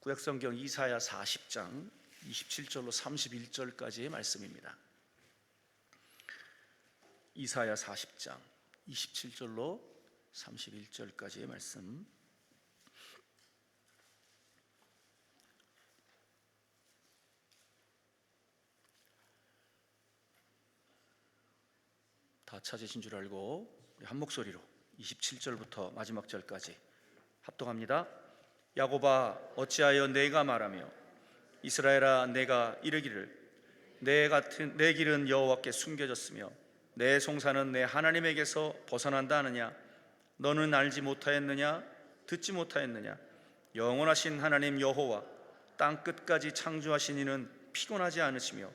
구약성경 이사야 40장 27절로 31절까지의 말씀입니다. 이사야 40장 27절로 31절까지의 말씀. 다 찾으신 줄 알고 우리 한 목소리로 27절부터 마지막 절까지 합독합니다. 야곱아, 어찌하여 내가 말하며 이스라엘아, 내가 이르기를 내 길은 여호와께 숨겨졌으며 내 송사는 내 하나님에게서 벗어난다 하느냐? 너는 알지 못하였느냐? 듣지 못하였느냐? 영원하신 하나님 여호와 땅 끝까지 창조하신 이는 피곤하지 않으시며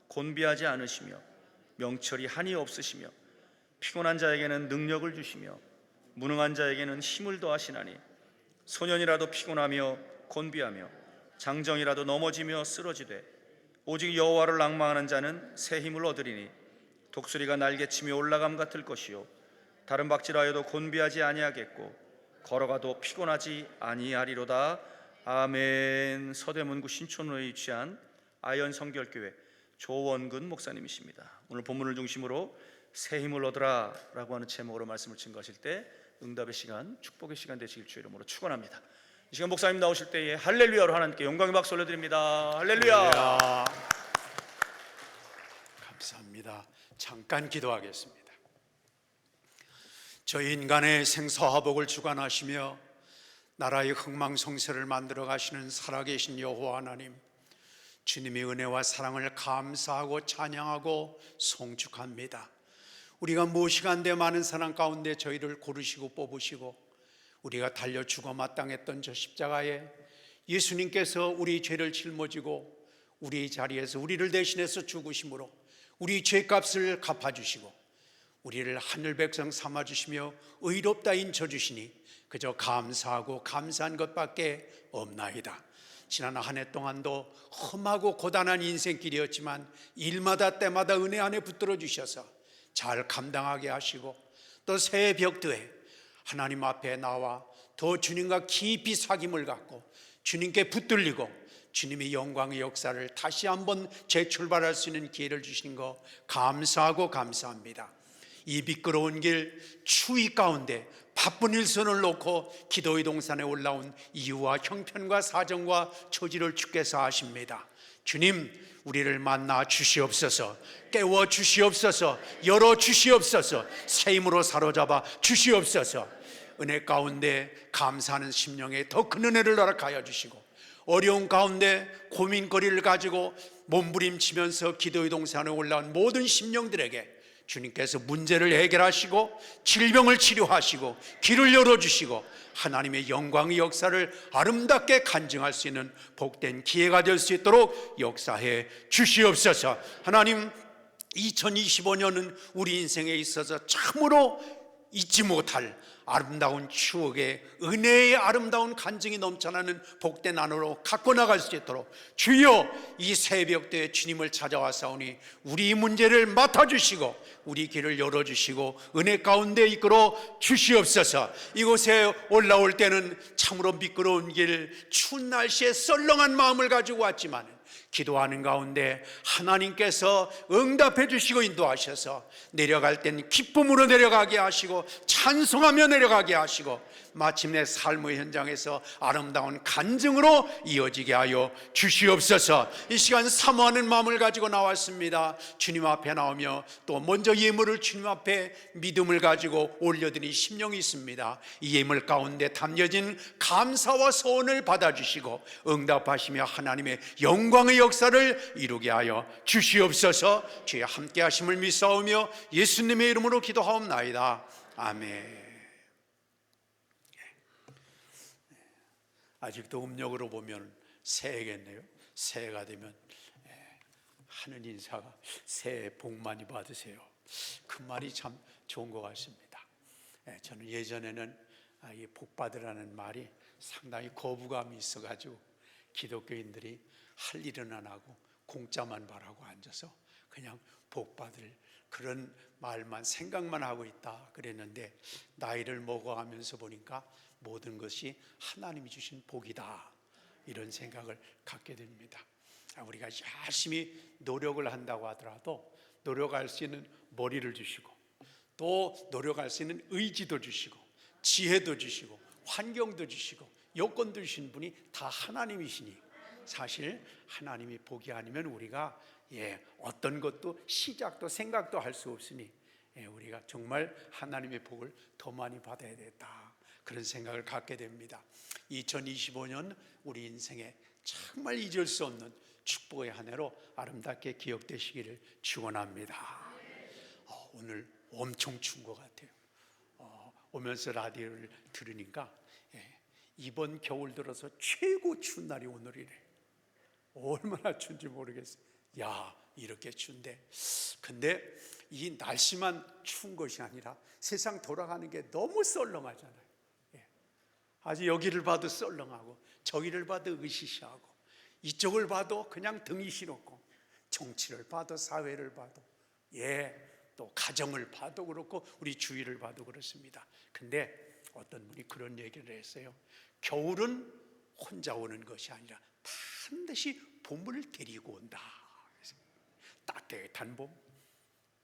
곤비하지 않으시며 명철이 한이 없으시며 피곤한 자에게는 능력을 주시며 무능한 자에게는 힘을 더하시나니 소년이라도 피곤하며 곤비하며 장정이라도 넘어지며 쓰러지되 오직 여호와를 낭망하는 자는 새 힘을 얻으리니 독수리가 날개치며 올라감 같을 것이요 다른 박질하여도 곤비하지 아니하겠고 걸어가도 피곤하지 아니하리로다. 아멘. 서대문구 신촌로에 위치한 아현 성결교회 조원근 목사님이십니다. 오늘 본문을 중심으로 새 힘을 얻으라 라고 하는 제목으로 말씀을 증거하실 때 응답의 시간, 축복의 시간 되시길 주의 이름으로 축원합니다. 이 시간 목사님 나오실 때에 할렐루야로 하나님께 영광의 박수 올려드립니다. 할렐루야. 할렐루야. 감사합니다. 잠깐 기도하겠습니다. 저희 인간의 생사화복을 주관하시며 나라의 흥망성쇠를 만들어 가시는 살아계신 여호와 하나님, 주님의 은혜와 사랑을 감사하고 찬양하고 송축합니다. 우리가 무시간대 많은 사람 가운데 저희를 고르시고 뽑으시고 우리가 달려 죽어 마땅했던 저 십자가에 예수님께서 우리 죄를 짊어지고 우리 자리에서 우리를 대신해서 죽으심으로 우리 죄값을 갚아주시고 우리를 하늘 백성 삼아주시며 의롭다 인쳐주시니 그저 감사하고 감사한 것밖에 없나이다. 지난 한 해 동안도 험하고 고단한 인생길이었지만 일마다 때마다 은혜 안에 붙들어 주셔서 잘 감당하게 하시고 또 새해 벽두에 하나님 앞에 나와 더 주님과 깊이 사귐을 갖고 주님께 붙들리고 주님의 영광의 역사를 다시 한번 재출발할 수 있는 기회를 주신 거 감사하고 감사합니다. 이 미끄러운 길 추위 가운데 바쁜 일선을 놓고 기도의 동산에 올라온 이유와 형편과 사정과 처지를 주께서 아십니다. 주님, 우리를 만나 주시옵소서, 깨워 주시옵소서, 열어 주시옵소서, 새 힘으로 사로잡아 주시옵소서. 은혜 가운데 감사하는 심령에 더 큰 은혜를 허락하여 주시고 어려운 가운데 고민거리를 가지고 몸부림치면서 기도의 동산에 올라온 모든 심령들에게 주님께서 문제를 해결하시고 질병을 치료하시고 길을 열어주시고 하나님의 영광의 역사를 아름답게 간증할 수 있는 복된 기회가 될 수 있도록 역사해 주시옵소서. 하나님, 2025년은 우리 인생에 있어서 참으로 잊지 못할 아름다운 추억의 은혜의 아름다운 간증이 넘쳐나는 복된 안으로 갖고 나갈 수 있도록 주여, 이 새벽때에 주님을 찾아와사오니 우리 문제를 맡아주시고 우리 길을 열어주시고 은혜 가운데 이끌어 주시옵소서. 이곳에 올라올 때는 참으로 미끄러운 길, 추운 날씨에 썰렁한 마음을 가지고 왔지만 기도하는 가운데 하나님께서 응답해 주시고 인도하셔서 내려갈 땐 기쁨으로 내려가게 하시고 찬송하며 내려가게 하시고 마침내 삶의 현장에서 아름다운 간증으로 이어지게 하여 주시옵소서. 이 시간 사모하는 마음을 가지고 나왔습니다. 주님 앞에 나오며 또 먼저 예물을 주님 앞에 믿음을 가지고 올려드린 심령이 있습니다. 이 예물 가운데 담겨진 감사와 소원을 받아주시고 응답하시며 하나님의 영광의 역사를 이루게 하여 주시옵소서. 주의 함께 하심을 믿사오며 예수님의 이름으로 기도하옵나이다. 아멘. 아직도 음력으로 보면 새해겠네요. 새해가 되면 하는 인사가 새해 복 많이 받으세요. 그 말이 참 좋은 것 같습니다. 저는 예전에는 이 복 받으라는 말이 상당히 거부감이 있어가지고 기독교인들이 할 일은 안 하고 공짜만 바라고 앉아서 그냥 복 받을 그런 말만 생각만 하고 있다 그랬는데 나이를 먹어가면서 보니까 모든 것이 하나님이 주신 복이다 이런 생각을 갖게 됩니다. 우리가 열심히 노력을 한다고 하더라도 노력할 수 있는 머리를 주시고 또 노력할 수 있는 의지도 주시고 지혜도 주시고 환경도 주시고 여건도 주신 분이 다 하나님이시니 사실 하나님이 복이 아니면 우리가 어떤 것도 시작도 생각도 할 수 없으니 우리가 정말 하나님의 복을 더 많이 받아야 되겠다, 그런 생각을 갖게 됩니다. 2025년 우리 인생에 정말 잊을 수 없는 축복의 한 해로 아름답게 기억되시기를 축원합니다. 오늘 엄청 추운 것 같아요. 오면서 라디오를 들으니까 이번 겨울 들어서 최고 추운 날이 오늘이래. 얼마나 추운지 모르겠어요. 이렇게 추운데, 근데 이 날씨만 추운 것이 아니라 세상 돌아가는 게 너무 썰렁하잖아요. 아주 여기를 봐도 썰렁하고 저기를 봐도 으시시하고 이쪽을 봐도 그냥 등이 시렵고 정치를 봐도 사회를 봐도 또 가정을 봐도 그렇고 우리 주위를 봐도 그렇습니다. 근데 어떤 분이 그런 얘기를 했어요. 겨울은 혼자 오는 것이 아니라 반드시 봄을 데리고 온다. 따뜻한 봄,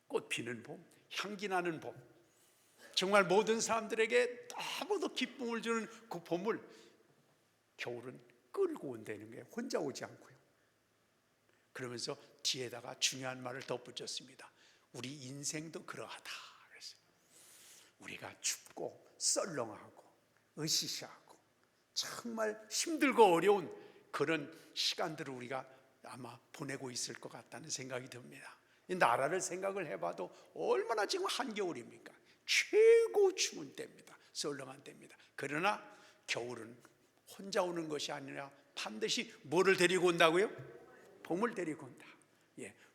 꽃 피는 봄, 향기 나는 봄, 정말 모든 사람들에게 너무도 기쁨을 주는 그 봄을 겨울은 끌고 온다는 거예요. 혼자 오지 않고요. 그러면서 뒤에다가 중요한 말을 덧붙였습니다. 우리 인생도 그러하다. 그래서 우리가 춥고 썰렁하고 으시시하고 정말 힘들고 어려운 그런 시간들을 우리가 아마 보내고 있을 것 같다는 생각이 듭니다. 이 나라를 생각을 해봐도 얼마나 지금 한겨울입니까? 최고 추운 때입니다. 썰렁한 때입니다. 그러나 겨울은 혼자 오는 것이 아니라 반드시 뭐를 데리고 온다고요? 봄을 데리고 온다.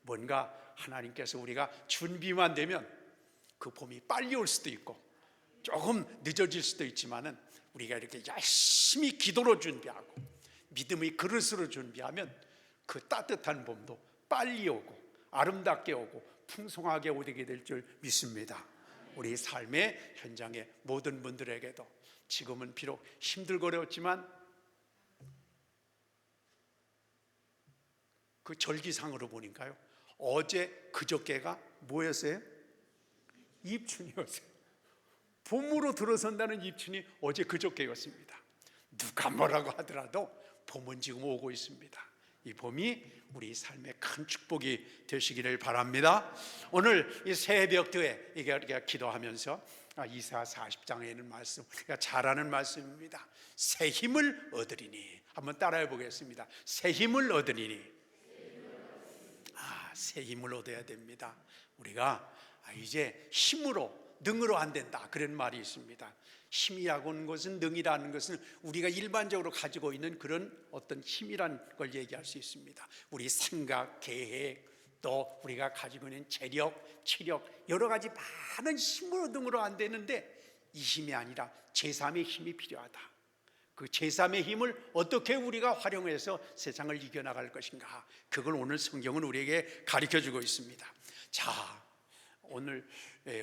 뭔가 하나님께서 우리가 준비만 되면 그 봄이 빨리 올 수도 있고 조금 늦어질 수도 있지만은 우리가 이렇게 열심히 기도로 준비하고 믿음의 그릇으로 준비하면 그 따뜻한 봄도 빨리 오고 아름답게 오고 풍성하게 오게 될 줄 믿습니다. 우리 삶의 현장의 모든 분들에게도 지금은 비록 힘들고 어렵지만 그 절기상으로 보니까요, 어제 그저께가 뭐였어요? 입춘이었어요. 봄으로 들어선다는 입춘이 어제 그저께였습니다. 누가 뭐라고 하더라도 봄은 지금 오고 있습니다. 이 봄이 우리 삶의 큰 축복이 되시기를 바랍니다. 오늘 이 새벽도에 이게 기도하면서 이사 40장에 있는 말씀, 그러니까 잘 아는 말씀입니다. 새 힘을 얻으리니, 한번 따라해 보겠습니다. 새 힘을 얻으리니. 새 힘을 얻어야 됩니다. 우리가 이제 힘으로, 능으로 안 된다, 그런 말이 있습니다. 힘이라고 하는 것은, 능이라는 것은 우리가 일반적으로 가지고 있는 그런 어떤 힘이라는 걸 얘기할 수 있습니다. 우리 생각, 계획, 또 우리가 가지고 있는 재력, 체력, 여러 가지 많은 힘으로, 능으로 안 되는데 이 힘이 아니라 제3의 힘이 필요하다. 그 제3의 힘을 어떻게 우리가 활용해서 세상을 이겨나갈 것인가, 그걸 오늘 성경은 우리에게 가르쳐주고 있습니다. 자, 오늘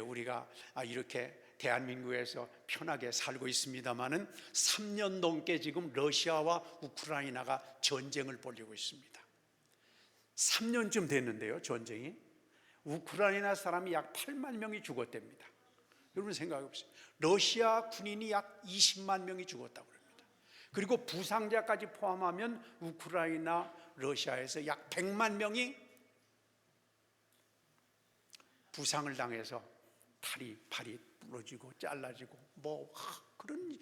우리가 이렇게 대한민국에서 편하게 살고 있습니다마는 3년 넘게 지금 러시아와 우크라이나가 전쟁을 벌이고 있습니다. 3년쯤 됐는데요, 전쟁이. 우크라이나 사람이 약 8만 명이 죽었답니다. 여러분 생각해 보세요. 러시아 군인이 약 20만 명이 죽었다고 합니다. 그리고 부상자까지 포함하면 우크라이나, 러시아에서 약 100만 명이 부상을 당해서 팔이 부러지고 잘라지고 그런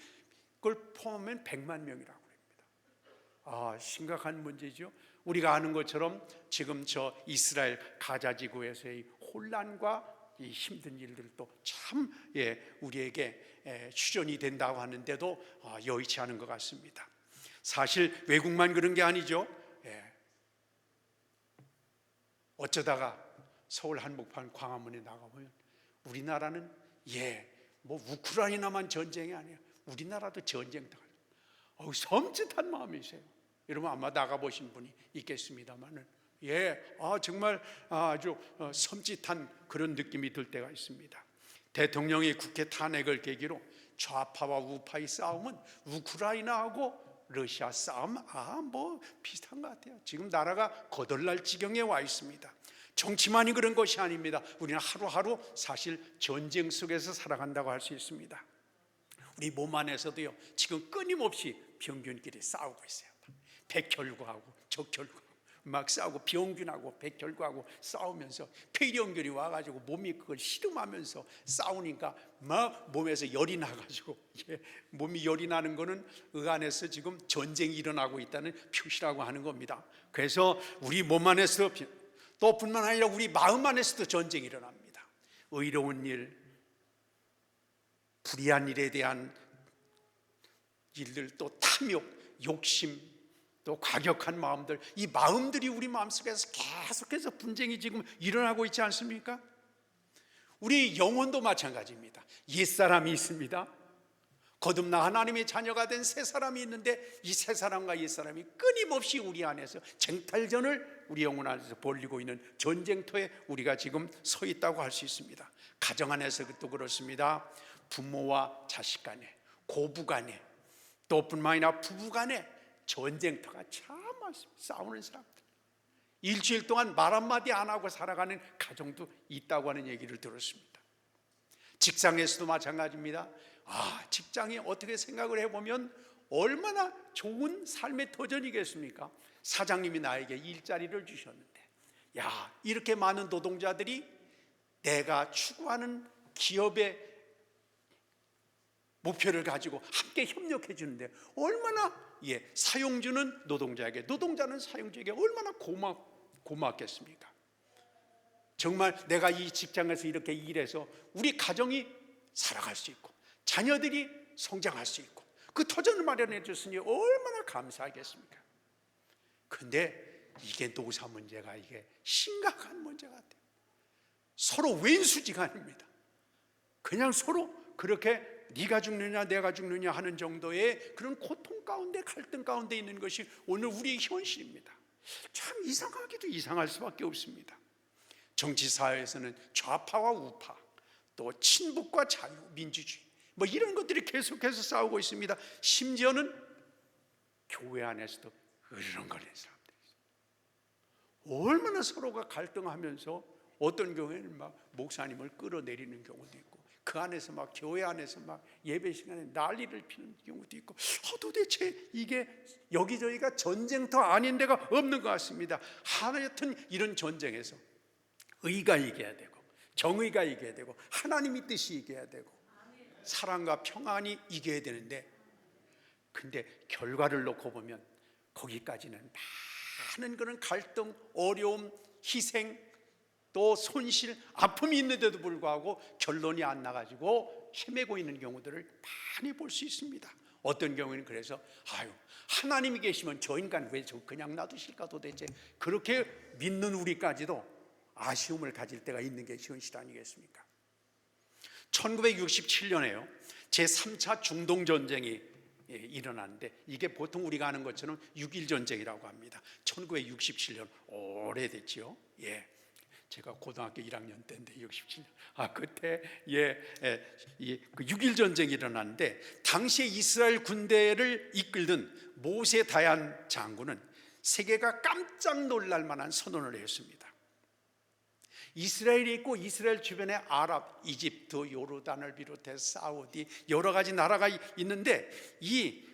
걸 포함하면 100만 명이라고 합니다. 심각한 문제죠. 우리가 아는 것처럼 지금 저 이스라엘 가자 지구에서의 혼란과 이 힘든 일들도 참 우리에게 휴전이 된다고 하는데도 여의치 않은 것 같습니다. 사실 외국만 그런 게 아니죠. 어쩌다가 서울 한복판 광화문에 나가보면 우리나라는 우크라이나만 전쟁이 아니에요. 우리나라도 전쟁 당하죠. 섬찟한 마음이세요. 여러분 아마 나가보신 분이 있겠습니다만은 정말 아주 섬찟한 그런 느낌이 들 때가 있습니다. 대통령이 국회 탄핵을 계기로 좌파와 우파의 싸움은 우크라이나하고 러시아 싸움 뭐 비슷한 것 같아요. 지금 나라가 거덜날 지경에 와 있습니다. 정치만이 그런 것이 아닙니다. 우리는 하루하루 사실 전쟁 속에서 살아간다고 할 수 있습니다. 우리 몸 안에서도요, 지금 끊임없이 병균끼리 싸우고 있어요. 백혈구하고 적혈구 막 싸우고, 병균하고 백혈구하고 싸우면서 폐렴균이 와가지고 몸이 그걸 싫어하면서 싸우니까 막 몸에서 열이 나가지고, 몸이 열이 나는 거는 그 안에서 지금 전쟁이 일어나고 있다는 표시라고 하는 겁니다. 그래서 우리 몸 안에서 또 뿐만 아니라 우리 마음 안에서도 전쟁이 일어납니다. 의로운 일, 불의한 일에 대한 일들, 또 탐욕, 욕심, 또 과격한 마음들, 이 마음들이 우리 마음속에서 계속해서 분쟁이 지금 일어나고 있지 않습니까? 우리 영혼도 마찬가지입니다. 옛사람이 있습니다. 거듭나 하나님의 자녀가 된 새 사람이 있는데, 이 새 사람과 옛사람이 끊임없이 우리 안에서 쟁탈전을 우리 영혼 안에서 벌이고 있는 전쟁터에 우리가 지금 서 있다고 할 수 있습니다. 가정 안에서도 그렇습니다. 부모와 자식 간에, 고부 간에, 또 뿐만 아니라 부부 간에 전쟁터가 참 많습니다. 싸우는 사람들, 일주일 동안 말 한마디 안 하고 살아가는 가정도 있다고 하는 얘기를 들었습니다. 직장에서도 마찬가지입니다. 직장이 어떻게 생각을 해보면 얼마나 좋은 삶의 터전이겠습니까? 사장님이 나에게 일자리를 주셨는데, 이렇게 많은 노동자들이 내가 추구하는 기업의 목표를 가지고 함께 협력해 주는데 얼마나 사용주는 노동자에게, 노동자는 사용주에게 얼마나 고맙겠습니까? 정말 내가 이 직장에서 이렇게 일해서 우리 가정이 살아갈 수 있고 자녀들이 성장할 수 있고 그 터전을 마련해 줬으니 얼마나 감사하겠습니까? 근데 이게 노사 문제가 이게 심각한 문제 같아요. 서로 왼수지간입니다. 그냥 서로 그렇게 네가 죽느냐 내가 죽느냐 하는 정도의 그런 고통 가운데, 갈등 가운데 있는 것이 오늘 우리의 현실입니다. 참 이상하기도 이상할 수밖에 없습니다. 정치사회에서는 좌파와 우파, 또 친북과 자유, 민주주의 이런 것들이 계속해서 싸우고 있습니다. 심지어는 교회 안에서도 으르렁거리는 사람들이 있어요. 얼마나 서로가 갈등하면서 어떤 경우에는 막 목사님을 끌어내리는 경우도 있고, 그 안에서 막 교회 안에서 막 예배 시간에 난리를 피는 경우도 있고, 도대체 이게 여기저기가 전쟁터 아닌 데가 없는 것 같습니다. 하여튼 이런 전쟁에서 의가 이겨야 되고, 정의가 이겨야 되고, 하나님의 뜻이 이겨야 되고, 사랑과 평안이 이겨야 되는데, 근데 결과를 놓고 보면 거기까지는 많은 그런 갈등, 어려움, 희생, 또 손실, 아픔이 있는데도 불구하고 결론이 안 나가지고 헤매고 있는 경우들을 많이 볼 수 있습니다. 어떤 경우에는 그래서 하나님이 계시면 저 인간 왜 저 그냥 놔두실까 도대체, 그렇게 믿는 우리까지도 아쉬움을 가질 때가 있는 게 현실 아니겠습니까? 1967년에요 제3차 중동전쟁이 일어났는데, 이게 보통 우리가 아는 것처럼 6.1 전쟁이라고 합니다. 1967년 오래됐죠. 제가 고등학교 1학년 때인데 67년. 그때 그 6.1 전쟁이 일어났는데, 당시에 이스라엘 군대를 이끌던 모세 다얀 장군은 세계가 깜짝 놀랄 만한 선언을 했습니다. 이스라엘이 있고 이스라엘 주변에 아랍, 이집트, 요르단을 비롯해서 사우디 여러 가지 나라가 있는데, 이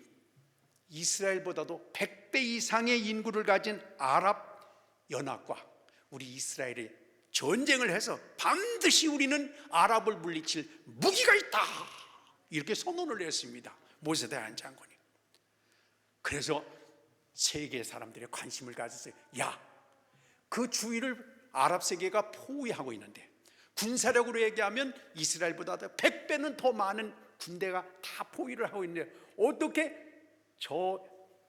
이스라엘보다도 100배 이상의 인구를 가진 아랍 연합과 우리 이스라엘이 전쟁을 해서 반드시 우리는 아랍을 물리칠 무기가 있다, 이렇게 선언을 했습니다. 모세 다얀 장군이. 그래서 세계 사람들의 관심을 가졌어요. 그 주위를 아랍 세계가 포위하고 있는데, 군사력으로 얘기하면 이스라엘보다 100배는 더 많은 군대가 다 포위를 하고 있는데, 어떻게 저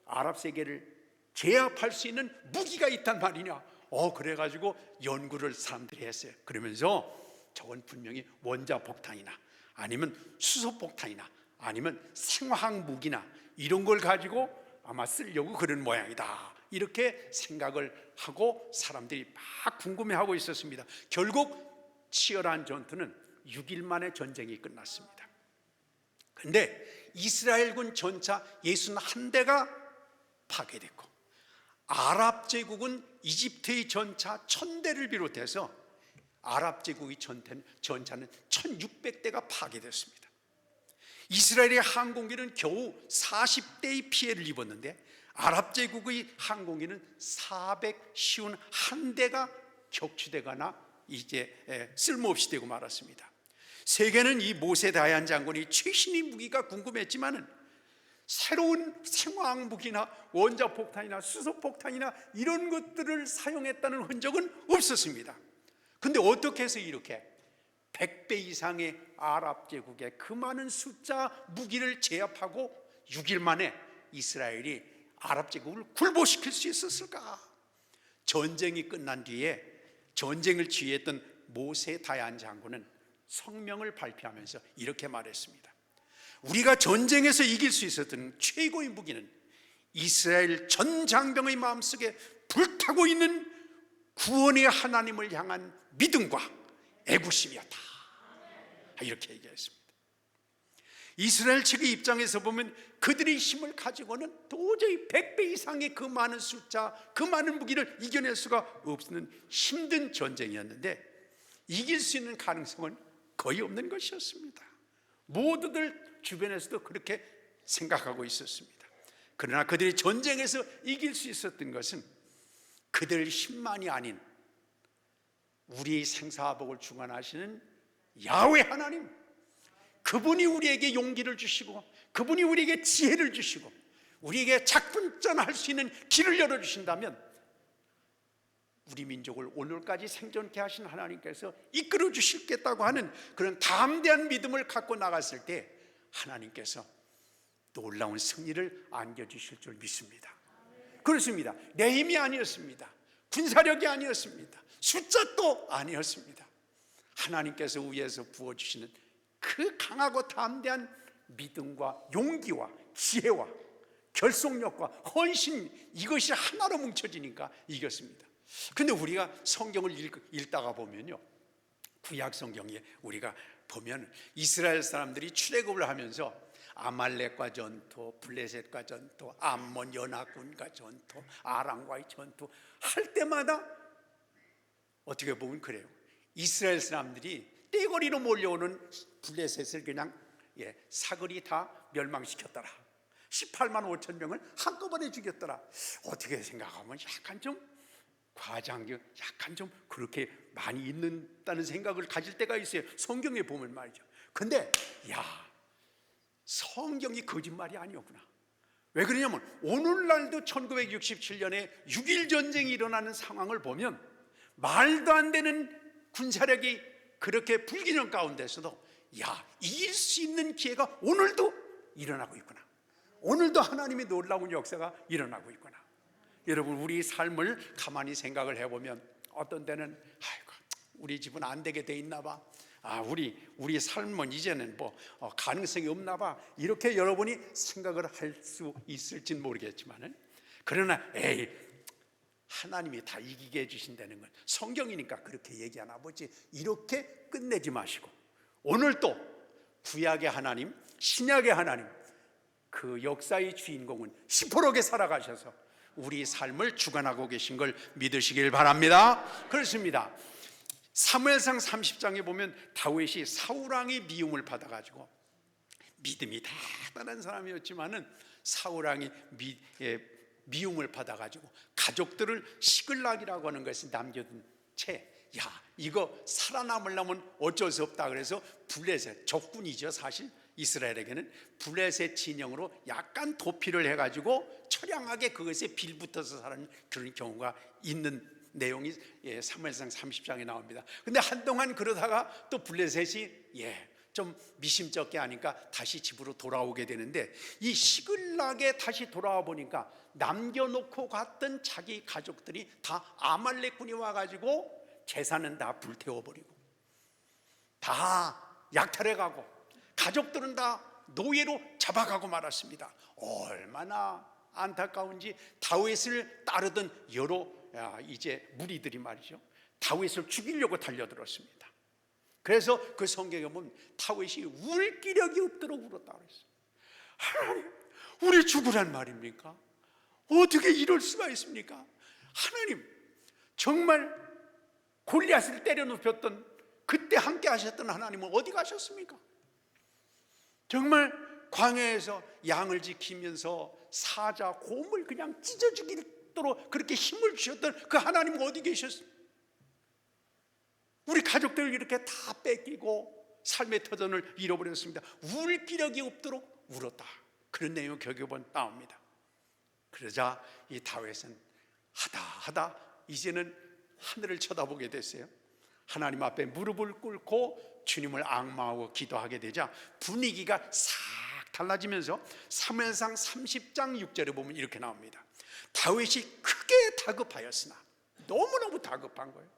아랍 세계를 제압할 수 있는 무기가 있단 말이냐. 그래가지고 연구를 사람들이 했어요. 그러면서 저건 분명히 원자폭탄이나 아니면 수소폭탄이나 아니면 생화학 무기나 이런 걸 가지고 아마 쓰려고 그런 모양이다, 이렇게 생각을 하고 사람들이 막 궁금해하고 있었습니다. 결국 치열한 전투는 6일 만에 전쟁이 끝났습니다. 그런데 이스라엘군 전차 61대가 파괴됐고, 아랍 제국은 이집트의 전차 1000대를 비롯해서 아랍 제국의 전차는 1600대가 파괴됐습니다. 이스라엘의 항공기는 겨우 40대의 피해를 입었는데, 아랍 제국의 항공기는 451대가 격추되거나 이제 쓸모없이 되고 말았습니다. 세계는 이 모세 다얀 장군이 최신의 무기가 궁금했지만은 새로운 생화학 무기나 원자폭탄이나 수소폭탄이나 이런 것들을 사용했다는 흔적은 없었습니다. 근데 어떻게 해서 이렇게 100배 이상의 아랍 제국의 그 많은 숫자 무기를 제압하고 6일 만에 이스라엘이 아랍 제국을 굴복시킬 수 있었을까? 전쟁이 끝난 뒤에 전쟁을 지휘했던 모세 다얀 장군은 성명을 발표하면서 이렇게 말했습니다. 우리가 전쟁에서 이길 수 있었던 최고의 무기는 이스라엘 전 장병의 마음속에 불타고 있는 구원의 하나님을 향한 믿음과 애국심이었다. 이렇게 얘기했습니다. 이스라엘 측의 입장에서 보면 그들의 힘을 가지고는 도저히 100배 이상의 그 많은 숫자, 그 많은 무기를 이겨낼 수가 없는 힘든 전쟁이었는데, 이길 수 있는 가능성은 거의 없는 것이었습니다. 모두들 주변에서도 그렇게 생각하고 있었습니다. 그러나 그들이 전쟁에서 이길 수 있었던 것은 그들 힘만이 아닌 우리의 생사복을 주관하시는 야훼 하나님, 그분이 우리에게 용기를 주시고, 그분이 우리에게 지혜를 주시고, 우리에게 작품전할 수 있는 길을 열어주신다면, 우리 민족을 오늘까지 생존케 하신 하나님께서 이끌어 주시겠다고 하는 그런 담대한 믿음을 갖고 나갔을 때 하나님께서 놀라운 승리를 안겨주실 줄 믿습니다. 그렇습니다. 내 힘이 아니었습니다. 군사력이 아니었습니다. 숫자도 아니었습니다. 하나님께서 위에서 부어주시는 그 강하고 담대한 믿음과 용기와 지혜와 결속력과 헌신, 이것이 하나로 뭉쳐지니까 이겼습니다. 근데 우리가 성경을 읽다가 보면요, 구약 성경에 우리가 보면 이스라엘 사람들이 출애굽을 하면서 아말렉과 전투, 블레셋과 전투, 암몬 연합군과 전투, 아람과의 전투 할 때마다 어떻게 보면 그래요. 이스라엘 사람들이 떼거리로 몰려오는 블레셋을 그냥 사거리 다 멸망시켰더라. 18만 5천 명을 한꺼번에 죽였더라. 어떻게 생각하면 약간 좀 과장력, 약간 좀 그렇게 많이 있는다는 생각을 가질 때가 있어요. 성경에 보면 말이죠. 근데 성경이 거짓말이 아니었구나. 왜 그러냐면 오늘날도 1967년에 6.1 전쟁이 일어나는 상황을 보면 말도 안 되는 군사력이 그렇게 불균형 가운데서도 이길 수 있는 기회가 오늘도 일어나고 있구나. 오늘도 하나님의 놀라운 역사가 일어나고 있구나. 여러분, 우리 삶을 가만히 생각을 해보면 어떤 때는 우리 집은 안 되게 돼 있나 봐. 우리 삶은 이제는 가능성이 없나 봐. 이렇게 여러분이 생각을 할 수 있을진 모르겠지만은, 그러나 하나님이 다 이기게 해주신다는 건 성경이니까 그렇게 얘기하나 보지, 이렇게 끝내지 마시고 오늘 또 구약의 하나님, 신약의 하나님, 그 역사의 주인공은 시퍼렇게 살아가셔서 우리 삶을 주관하고 계신 걸 믿으시길 바랍니다. 그렇습니다. 사무엘상 30장에 보면 다윗이 사울왕의 미움을 받아가지고, 믿음이 대단한 사람이었지만은 사울왕이 미움을 받아가지고 가족들을 시글락이라고 하는 것을 남겨둔 채, 이거 살아남으려면 어쩔 수 없다 그래서 블레셋, 적군이죠 사실 이스라엘에게는, 블레셋 진영으로 약간 도피를 해가지고 처량하게 그것에 빌붙어서 사는 그런 경우가 있는 내용이 사무엘상 30장에 나옵니다. 근데 한동안 그러다가 또 블레셋이 좀 미심쩍게 하니까 다시 집으로 돌아오게 되는데, 이 시글락에 다시 돌아와 보니까 남겨놓고 갔던 자기 가족들이 다 아말렉군이 와가지고 재산은 다 불태워버리고 다 약탈해가고 가족들은 다 노예로 잡아가고 말았습니다. 얼마나 안타까운지 다윗을 따르던 여러 이제 무리들이 말이죠, 다윗을 죽이려고 달려들었습니다. 그래서 그 성경에 보면 다윗이 울 기력이 없도록 울었다고 했어요. 하나님, 우리 죽으란 말입니까? 어떻게 이럴 수가 있습니까? 하나님, 정말 골리앗을 때려눕혔던 그때 함께 하셨던 하나님은 어디 가셨습니까? 정말 광야에서 양을 지키면서 사자, 곰을 그냥 찢어 죽이도록 그렇게 힘을 주셨던 그 하나님은 어디 계셨습니까? 우리 가족들 이렇게 다 뺏기고 삶의 터전을 잃어버렸습니다. 울 기력이 없도록 울었다. 그런 내용이 격여본 나옵니다. 그러자 이 다윗은 하다 이제는 하늘을 쳐다보게 됐어요. 하나님 앞에 무릎을 꿇고 주님을 앙망하고 기도하게 되자 분위기가 싹 달라지면서 사무엘상 30장 6절에 보면 이렇게 나옵니다. 다윗이 크게 다급하였으나, 너무너무 다급한 거예요.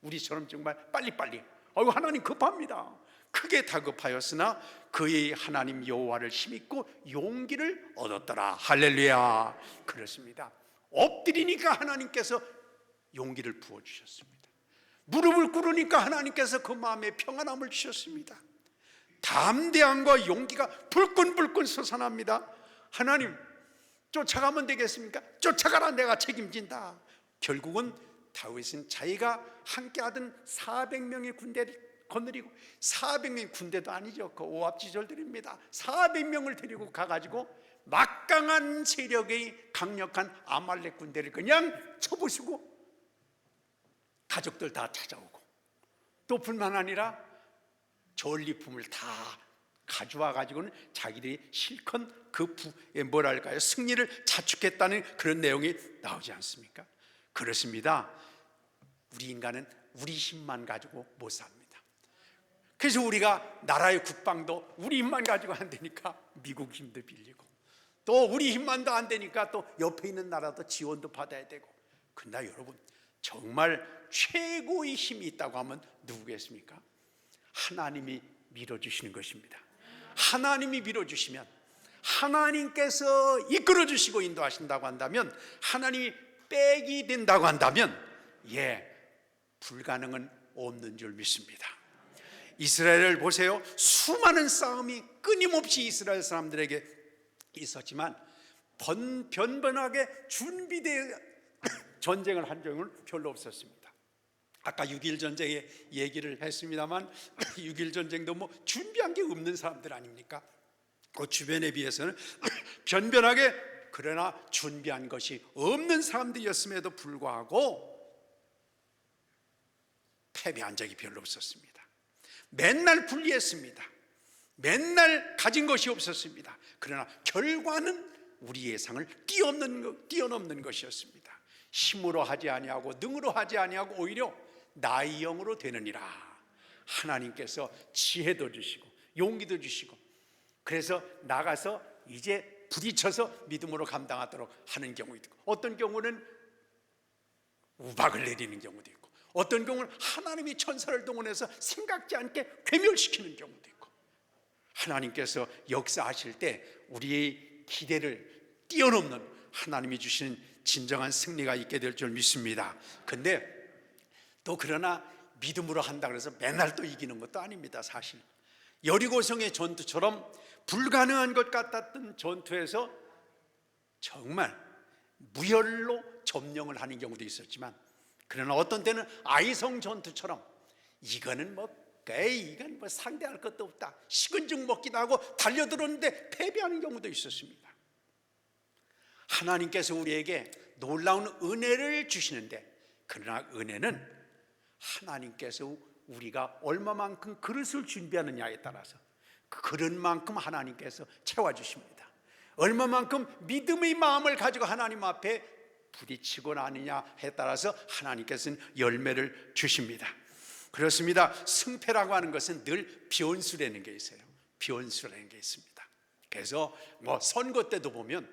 우리처럼 정말 빨리빨리, 하나님 급합니다. 크게 다급하였으나 그의 하나님 여호와를 힘입고 용기를 얻었더라. 할렐루야. 그렇습니다. 엎드리니까 하나님께서 용기를 부어주셨습니다. 무릎을 꿇으니까 하나님께서 그 마음에 평안함을 주셨습니다. 담대함과 용기가 불끈불끈 솟아납니다. 하나님, 쫓아가면 되겠습니까? 쫓아가라, 내가 책임진다. 결국은 다윗은 자기가 함께하던 400명의 군대를 거느리고, 400명의 군대도 아니죠, 그 오합지졸들입니다. 400명을 데리고 가가지고 막강한 세력의 강력한 아말렉 군대를 그냥 쳐부수고 가족들 다 찾아오고, 또 뿐만 아니라 전리품을 다 가져와 가지고는 자기들이 실컷 승리를 자축했다는 그런 내용이 나오지 않습니까? 그렇습니다. 우리 인간은 우리 힘만 가지고 못 삽니다. 그래서 우리가 나라의 국방도 우리 힘만 가지고 안 되니까 미국 힘도 빌리고, 또 우리 힘만도 안 되니까 또 옆에 있는 나라도 지원도 받아야 되고. 그러나 여러분, 정말 최고의 힘이 있다고 하면 누구겠습니까? 하나님이 밀어주시는 것입니다. 하나님이 밀어주시면, 하나님께서 이끌어주시고 인도하신다고 한다면, 하나님이 백이 된다고 한다면, 불가능은 없는 줄 믿습니다. 이스라엘을 보세요. 수많은 싸움이 끊임없이 이스라엘 사람들에게 있었지만 변변하게 준비되어 전쟁을 한 적은 별로 없었습니다. 아까 6.1 전쟁의 얘기를 했습니다만 6.1 전쟁도 뭐 준비한 게 없는 사람들 아닙니까? 그 주변에 비해서는 변변하게, 그러나 준비한 것이 없는 사람들이었음에도 불구하고 패배한 적이 별로 없었습니다. 맨날 불리했습니다. 맨날 가진 것이 없었습니다. 그러나 결과는 우리 예상을 뛰어넘는 것이었습니다. 힘으로 하지 아니하고 능으로 하지 아니하고 오히려 나의 영으로 되느니라. 하나님께서 지혜도 주시고 용기도 주시고, 그래서 나가서 이제 부딪혀서 믿음으로 감당하도록 하는 경우도 있고, 어떤 경우는 우박을 내리는 경우도 있고, 어떤 경우는 하나님이 천사를 동원해서 생각지 않게 괴멸시키는 경우도 있고, 하나님께서 역사하실 때 우리의 기대를 뛰어넘는 하나님이 주시는 진정한 승리가 있게 될 줄 믿습니다. 근데 또 그러나 믿음으로 한다 그래서 맨날 또 이기는 것도 아닙니다. 사실 여리고성의 전투처럼 불가능한 것 같았던 전투에서 정말 무혈로 점령을 하는 경우도 있었지만, 그러나 어떤 때는 아이성 전투처럼 이건 상대할 것도 없다, 식은 죽 먹기도 하고 달려들었는데 패배하는 경우도 있었습니다. 하나님께서 우리에게 놀라운 은혜를 주시는데, 그러나 은혜는 하나님께서 우리가 얼마만큼 그릇을 준비하느냐에 따라서 그 그릇만큼 하나님께서 채워주십니다. 얼마만큼 믿음의 마음을 가지고 하나님 앞에 부딪히고 나느냐에 따라서 하나님께서는 열매를 주십니다. 그렇습니다. 승패라고 하는 것은 늘 변수라는 게 있어요. 변수라는 게 있습니다. 그래서 선거 때도 보면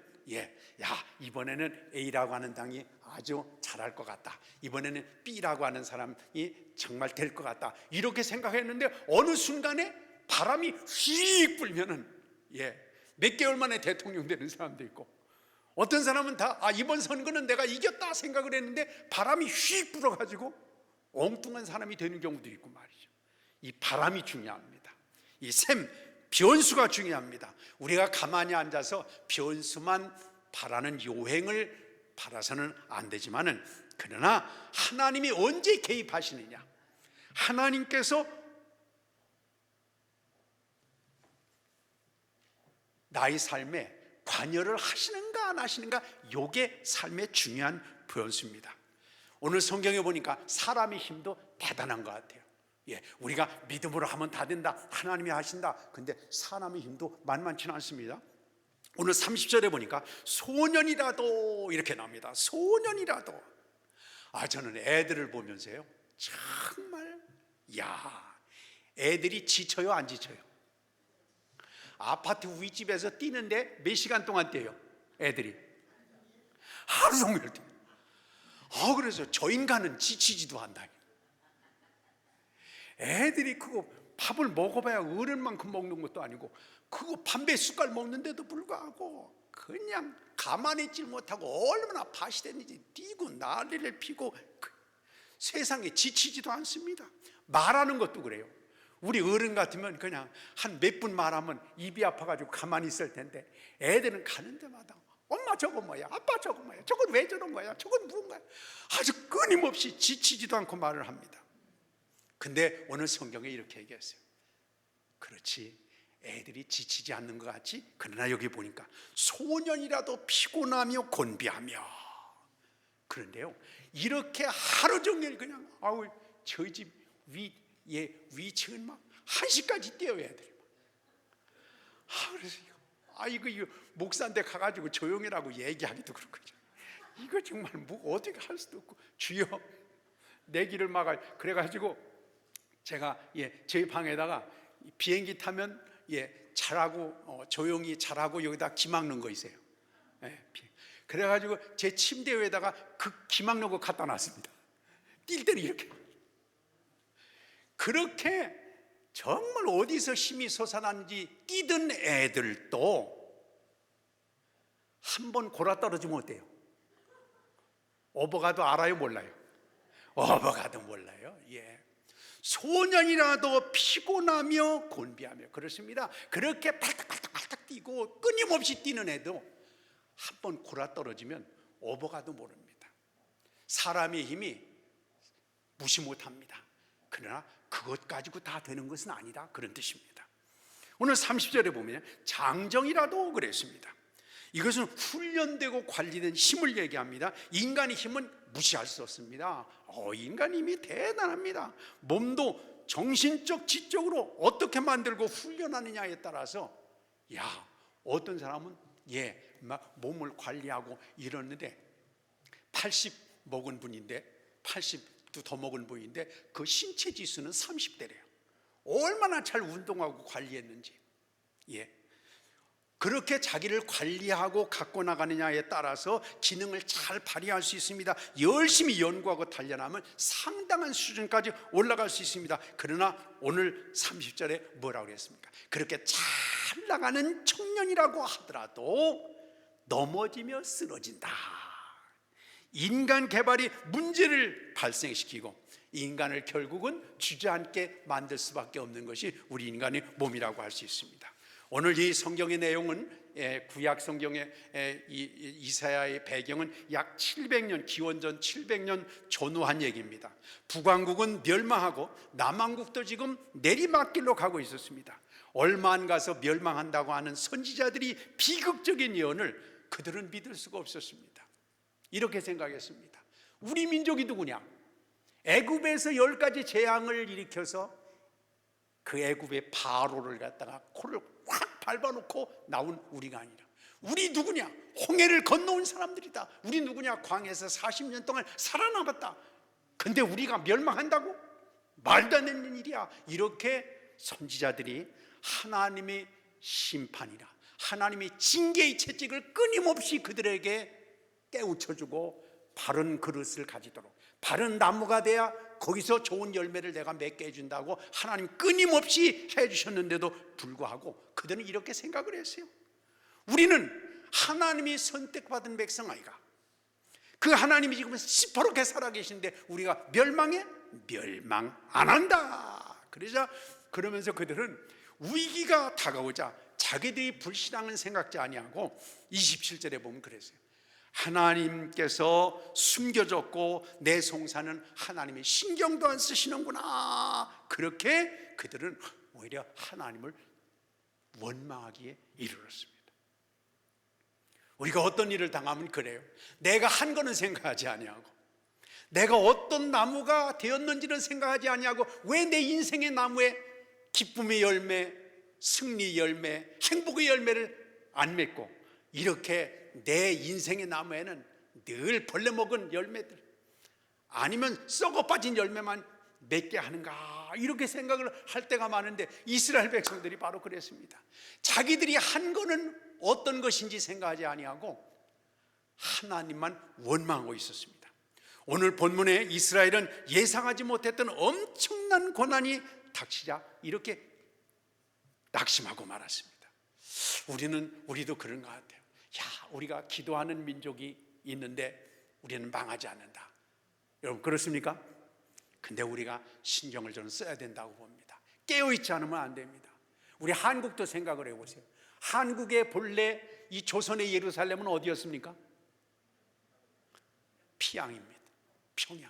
이번에는 A라고 하는 당이 아주 잘할 것 같다, 이번에는 B라고 하는 사람이 정말 될 것 같다, 이렇게 생각했는데 어느 순간에 바람이 휙 불면은 몇 개월 만에 대통령 되는 사람도 있고, 어떤 사람은 이번 선거는 내가 이겼다 생각을 했는데 바람이 휙 불어가지고 엉뚱한 사람이 되는 경우도 있고 말이죠. 이 바람이 중요합니다. 이 변수가 중요합니다. 우리가 가만히 앉아서 변수만 바라는 요행을 바라서는 안 되지만은, 그러나 하나님이 언제 개입하시느냐, 하나님께서 나의 삶에 관여를 하시는가 안 하시는가, 이게 삶의 중요한 변수입니다. 오늘 성경에 보니까 사람의 힘도 대단한 것 같아요. 우리가 믿음으로 하면 다 된다, 하나님이 하신다. 근데 사람의 힘도 만만치는 않습니다. 오늘 30절에 보니까 소년이라도 이렇게 나옵니다. 소년이라도. 저는 애들을 보면서요, 정말 애들이 지쳐요 안 지쳐요? 아파트 윗집에서 뛰는데 몇 시간 동안 뛰어요 애들이? 하루 종일 뛰어요. 그래서 저 인간은 지치지도 않다. 애들이 그거 밥을 먹어봐야 어른만큼 먹는 것도 아니고, 그거 밥 몇 숟갈 먹는데도 불구하고 그냥 가만히 있지 못하고 얼마나 파시됐는지 뛰고 난리를 피고, 세상에 지치지도 않습니다. 말하는 것도 그래요. 우리 어른 같으면 그냥 한 몇 분 말하면 입이 아파가지고 가만히 있을 텐데, 애들은 가는 데마다 엄마 저거 뭐야, 아빠 저거 뭐야, 저건 왜 저런 거야, 저건 무슨 거야, 아주 끊임없이 지치지도 않고 말을 합니다. 근데 오늘 성경에 이렇게 얘기했어요. 그렇지, 애들이 지치지 않는 것 같지? 그러나 여기 보니까 소년이라도 피곤하며 곤비하며. 그런데요, 이렇게 하루 종일 그냥 저희 집 위층은 막 1시까지 뛰어요 애들이. 그래서 이거 목사한테 가가지고 조용히라고 얘기하기도 그렇고, 이거 정말 뭐 어떻게 할 수도 없고, 주여 내 길을 막아. 그래가지고 제가 저희 방에다가 비행기 타면 잘하고 조용히 잘하고 여기다 기 막는 거 있어요. 그래가지고 제 침대 위에다가 그 기 막는 거 갖다 놨습니다. 뛸 때는 이렇게. 그렇게 정말 어디서 힘이 솟아나는지 뛰던 애들도 한 번 골아 떨어지면 어때요? 오버가도 알아요 몰라요? 오버가도 몰라요. 소년이라도 피곤하며 곤비하며. 그렇습니다. 그렇게 팔딱팔딱 뛰고 끊임없이 뛰는 애도 한 번 골아 떨어지면 오버가도 모릅니다. 사람의 힘이 무시 못합니다. 그러나 그것 가지고 다 되는 것은 아니다, 그런 뜻입니다. 오늘 30절에 보면 장정이라도 그랬습니다. 이것은 훈련되고 관리된 힘을 얘기합니다. 인간의 힘은 무시할 수 없습니다. 인간의 힘이 대단합니다. 몸도 정신적, 지적으로 어떻게 만들고 훈련하느냐에 따라서 어떤 사람은 막 몸을 관리하고 이러는데 80 먹은 분인데, 80도 더 먹은 분인데 그 신체 지수는 30대래요. 얼마나 잘 운동하고 관리했는지. 그렇게 자기를 관리하고 갖고 나가느냐에 따라서 기능을 잘 발휘할 수 있습니다. 열심히 연구하고 단련하면 상당한 수준까지 올라갈 수 있습니다. 그러나 오늘 30절에 뭐라고 그랬습니까? 그렇게 잘 나가는 청년이라고 하더라도 넘어지며 쓰러진다. 인간 개발이 문제를 발생시키고 인간을 결국은 주저앉게 만들 수밖에 없는 것이 우리 인간의 몸이라고 할 수 있습니다. 오늘 이 성경의 내용은 구약 성경의 이사야의 배경은 약 700년, 기원전 700년 전후한 얘기입니다. 북왕국은 멸망하고 남왕국도 지금 내리막길로 가고 있었습니다. 얼마 안 가서 멸망한다고 하는 선지자들이 비극적인 예언을 그들은 믿을 수가 없었습니다. 이렇게 생각했습니다. 우리 민족이 누구냐? 애굽에서 10가지 재앙을 일으켜서 그 애굽의 바로를 갖다가 코를 확 밟아놓고 나온 우리가 아니라, 우리 누구냐? 홍해를 건너온 사람들이다. 우리 누구냐? 광야에서 40년 동안 살아남았다. 근데 우리가 멸망한다고? 말도 안 되는 일이야. 이렇게 선지자들이 하나님의 심판이라, 하나님의 징계의 채찍을 끊임없이 그들에게 깨우쳐주고 바른 그릇을 가지도록, 바른 나무가 돼야 거기서 좋은 열매를 내가 맺게 해준다고 하나님 끊임없이 해주셨는데도 불구하고 그들은 이렇게 생각을 했어요. 우리는 하나님이 선택받은 백성 아이가, 그 하나님이 지금 시퍼렇게 살아계신데 우리가 멸망해? 멸망 안 한다. 그러면서 그들은 위기가 다가오자 자기들이 불신앙은 생각지 아니하고 27절에 보면 그랬어요. 하나님께서 숨겨졌고 내 송사는 하나님이 신경도 안 쓰시는구나. 그렇게 그들은 오히려 하나님을 원망하기에 이르렀습니다. 우리가 어떤 일을 당하면 그래요. 내가 한 거는 생각하지 아니하고, 내가 어떤 나무가 되었는지는 생각하지 아니하고, 왜 내 인생의 나무에 기쁨의 열매, 승리 열매, 행복의 열매를 안 맺고, 이렇게 내 인생의 나무에는 늘 벌레 먹은 열매들, 아니면 썩어 빠진 열매만 맺게 하는가, 이렇게 생각을 할 때가 많은데, 이스라엘 백성들이 바로 그랬습니다. 자기들이 한 거는 어떤 것인지 생각하지 아니하고 하나님만 원망하고 있었습니다. 오늘 본문에 이스라엘은 예상하지 못했던 엄청난 고난이 닥치자 이렇게 낙심하고 말았습니다. 우리도 그런 것 같아요. 우리가 기도하는 민족이 있는데 우리는 망하지 않는다. 여러분 그렇습니까? 근데 우리가 신경을 좀 써야 된다고 봅니다. 깨어있지 않으면 안 됩니다. 우리 한국도 생각을 해보세요. 한국의 본래 이 조선의 예루살렘은 어디였습니까? 피양입니다. 평양.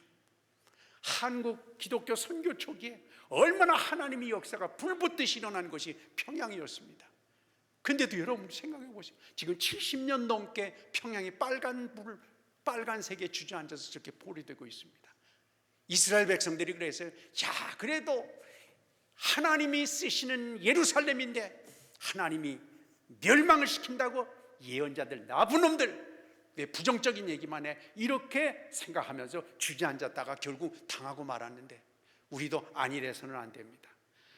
한국 기독교 선교 초기에 얼마나 하나님의 역사가 불붙듯이 일어난 것이 평양이었습니다. 근데도 여러분 생각해 보세요. 지금 70년 넘게 평양이 빨간색에 주저앉아서 저렇게 포위되고 있습니다. 이스라엘 백성들이 그랬어요. 그래도 하나님이 쓰시는 예루살렘인데 하나님이 멸망을 시킨다고 예언자들 나부놈들 왜 부정적인 얘기만 해, 이렇게 생각하면서 주저앉았다가 결국 당하고 말았는데, 우리도 안일해서는 안 됩니다.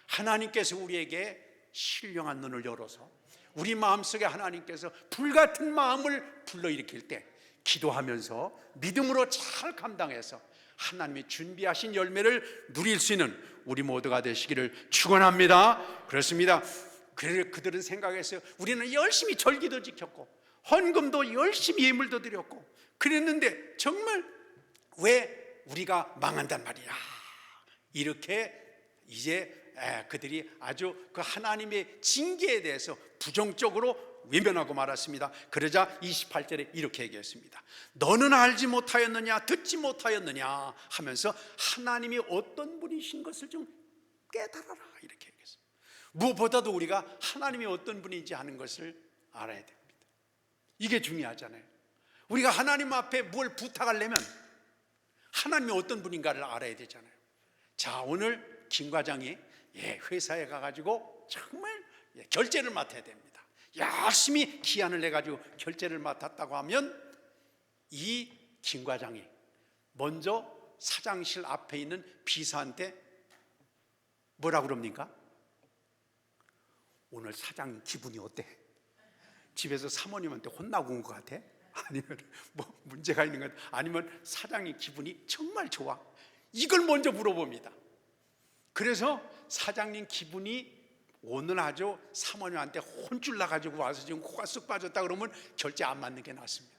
하나님께서 우리에게 신령한 눈을 열어서 우리 마음속에 하나님께서 불같은 마음을 불러일으킬 때 기도하면서 믿음으로 잘 감당해서 하나님이 준비하신 열매를 누릴 수 있는 우리 모두가 되시기를 축원합니다. 그렇습니다. 그들은 생각했어요. 우리는 열심히 절기도 지켰고 헌금도 열심히 예물도 드렸고 그랬는데 정말 왜 우리가 망한단 말이야. 이렇게 이제 그들이 아주 그 하나님의 징계에 대해서 부정적으로 외면하고 말았습니다. 그러자 28절에 이렇게 얘기했습니다. 너는 알지 못하였느냐, 듣지 못하였느냐 하면서 하나님이 어떤 분이신 것을 좀 깨달아라, 이렇게 얘기했어요. 무엇보다도 우리가 하나님이 어떤 분인지 하는 것을 알아야 됩니다. 이게 중요하잖아요. 우리가 하나님 앞에 뭘 부탁하려면 하나님이 어떤 분인가를 알아야 되잖아요. 자, 오늘 김 과장이 회사에 가가지고 정말 결제를 맡아야 됩니다. 열심히 기한을 내가지고 결제를 맡았다고 하면 이 김 과장이 먼저 사장실 앞에 있는 비서한테 뭐라 그럽니까? 오늘 사장 기분이 어때? 집에서 사모님한테 혼나고 온 것 같아? 아니면 뭐 문제가 있는 것 같아? 아니면 사장의 기분이 정말 좋아? 이걸 먼저 물어봅니다. 그래서 사장님 기분이 오늘 아주 사모님한테 혼쭐 나가지고 와서 지금 코가 쑥 빠졌다 그러면 결제 안 맞는 게 낫습니다.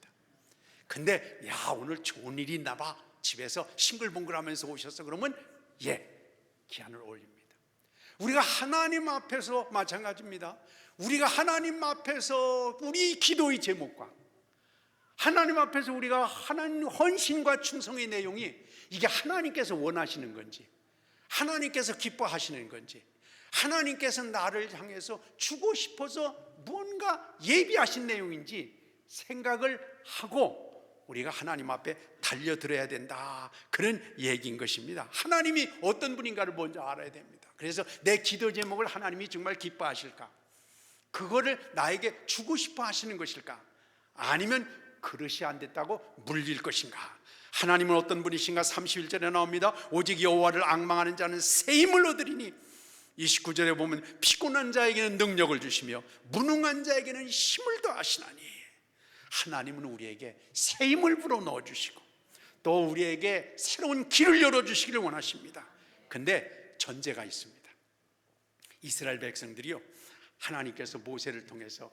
근데 오늘 좋은 일이 있나 봐, 집에서 싱글벙글하면서 오셨어 그러면 기한을 올립니다. 우리가 하나님 앞에서 마찬가지입니다. 우리가 하나님 앞에서 우리 기도의 제목과 하나님 앞에서 우리가 하나님 헌신과 충성의 내용이 이게 하나님께서 원하시는 건지, 하나님께서 기뻐하시는 건지, 하나님께서 나를 향해서 주고 싶어서 무언가 예비하신 내용인지 생각을 하고 우리가 하나님 앞에 달려들어야 된다, 그런 얘기인 것입니다. 하나님이 어떤 분인가를 먼저 알아야 됩니다. 그래서 내 기도 제목을 하나님이 정말 기뻐하실까? 그거를 나에게 주고 싶어 하시는 것일까? 아니면 그릇이 안 됐다고 물릴 것인가? 하나님은 어떤 분이신가? 31절에 나옵니다. 오직 여호와를 앙망하는 자는 새 힘을 얻으리니, 29절에 보면 피곤한 자에게는 능력을 주시며 무능한 자에게는 힘을 더하시나니, 하나님은 우리에게 새 힘을 불어넣어 주시고 또 우리에게 새로운 길을 열어주시기를 원하십니다. 근데 전제가 있습니다. 이스라엘 백성들이요, 하나님께서 모세를 통해서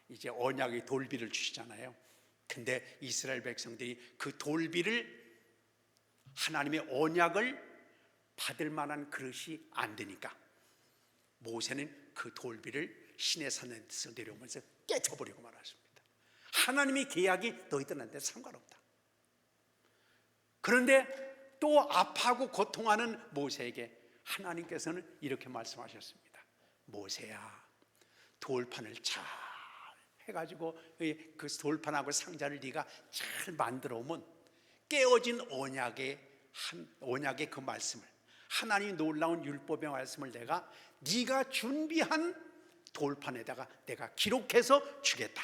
이제 언약의 돌비를 주시잖아요. 근데 이스라엘 백성들이 그 돌비를, 하나님의 언약을 받을 만한 그릇이 안 되니까 모세는 그 돌비를 시내 산에서 내려오면서 깨쳐버리고 말았습니다. 하나님의 계약이 너희들한테 상관없다. 그런데 또 아파하고 고통하는 모세에게 하나님께서는 이렇게 말씀하셨습니다. 모세야, 돌판을 잘 해가지고 그 돌판하고 상자를 네가 잘 만들어 오면 깨어진 언약의 그 말씀을, 하나님의 놀라운 율법의 말씀을 내가 네가 준비한 돌판에다가 내가 기록해서 주겠다,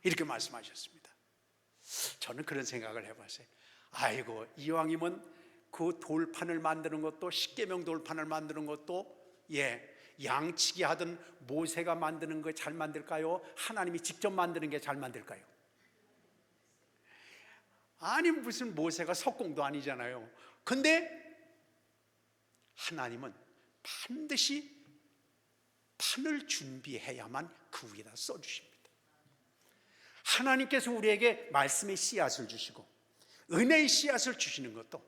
이렇게 말씀하셨습니다. 저는 그런 생각을 해봤어요. 아이고, 이왕이면 그 돌판을 만드는 것도, 십계명 돌판을 만드는 것도 양치기 하던 모세가 만드는 거 잘 만들까요? 하나님이 직접 만드는 게 잘 만들까요? 아니, 무슨 모세가 석공도 아니잖아요. 근데 하나님은 반드시 판을 준비해야만 그 위에다 써주십니다. 하나님께서 우리에게 말씀의 씨앗을 주시고 은혜의 씨앗을 주시는 것도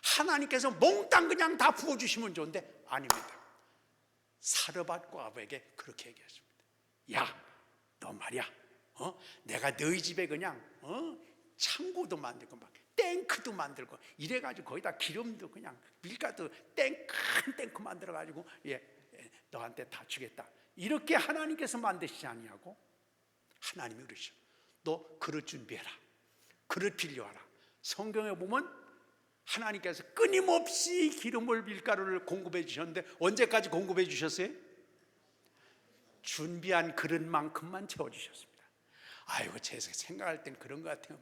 하나님께서 몽땅 그냥 다 부어주시면 좋은데 아닙니다. 사르밧 과부에게 그렇게 얘기했습니다. 야, 너 말이야, 내가 너희 집에 그냥 창고도 만들고 막 탱크도 만들고 이래가지고 거기다 기름도 그냥 밀가루 큰 탱크 만들어가지고 너한테 다 주겠다. 이렇게 하나님께서 만드시지 아니하고 하나님이 그러시오. 너 그릇 준비해라. 그릇 빌려와라. 성경에 보면 하나님께서 끊임없이 기름을, 밀가루를 공급해 주셨는데 언제까지 공급해 주셨어요? 준비한 그릇만큼만 채워주셨습니다. 아이고, 제가 생각할 땐 그런 것 같아요.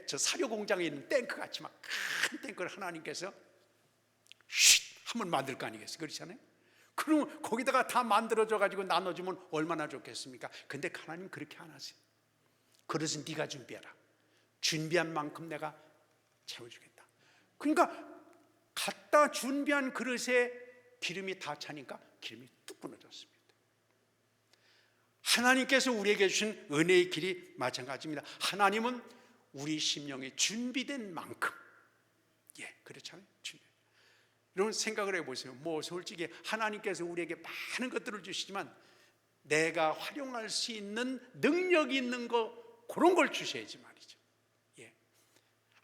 저 사료 공장에 있는 탱크 같이 막 큰 탱크를 하나님께서 한번 만들 거 아니겠어요? 그렇잖아요? 그럼 거기다가 다 만들어져 가지고 나눠주면 얼마나 좋겠습니까? 근데 하나님 그렇게 안 하세요. 그릇은 네가 준비해라. 준비한 만큼 내가 채워주겠다. 그러니까 갖다 준비한 그릇에 기름이 다 차니까 기름이 뚝 끊어졌습니다. 하나님께서 우리에게 주신 은혜의 길이 마찬가지입니다. 하나님은 우리 심령이 준비된 만큼, 그렇잖아요. 이런 생각을 해보세요. 솔직히 하나님께서 우리에게 많은 것들을 주시지만 내가 활용할 수 있는 능력이 있는 거, 그런 걸 주셔야지 말이죠.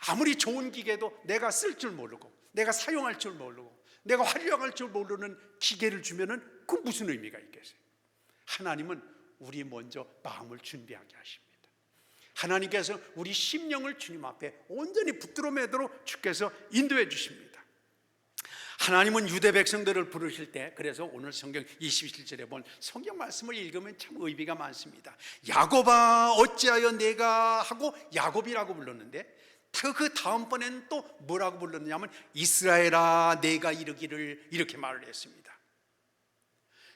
아무리 좋은 기계도 내가 쓸 줄 모르고 내가 사용할 줄 모르고 내가 활용할 줄 모르는 기계를 주면은 그 무슨 의미가 있겠어요? 하나님은 우리 먼저 마음을 준비하게 하십니다. 하나님께서 우리 심령을 주님 앞에 온전히 붙들어 매도록 주께서 인도해 주십니다. 하나님은 유대 백성들을 부르실 때, 그래서 오늘 성경 27절에 본 성경 말씀을 읽으면 참 의미가 많습니다. 야곱아 어찌하여 내가 하고 야곱이라고 불렀는데 그 다음번에는 또 뭐라고 불렀냐면 이스라엘아 내가 이르기를, 이렇게 말을 했습니다.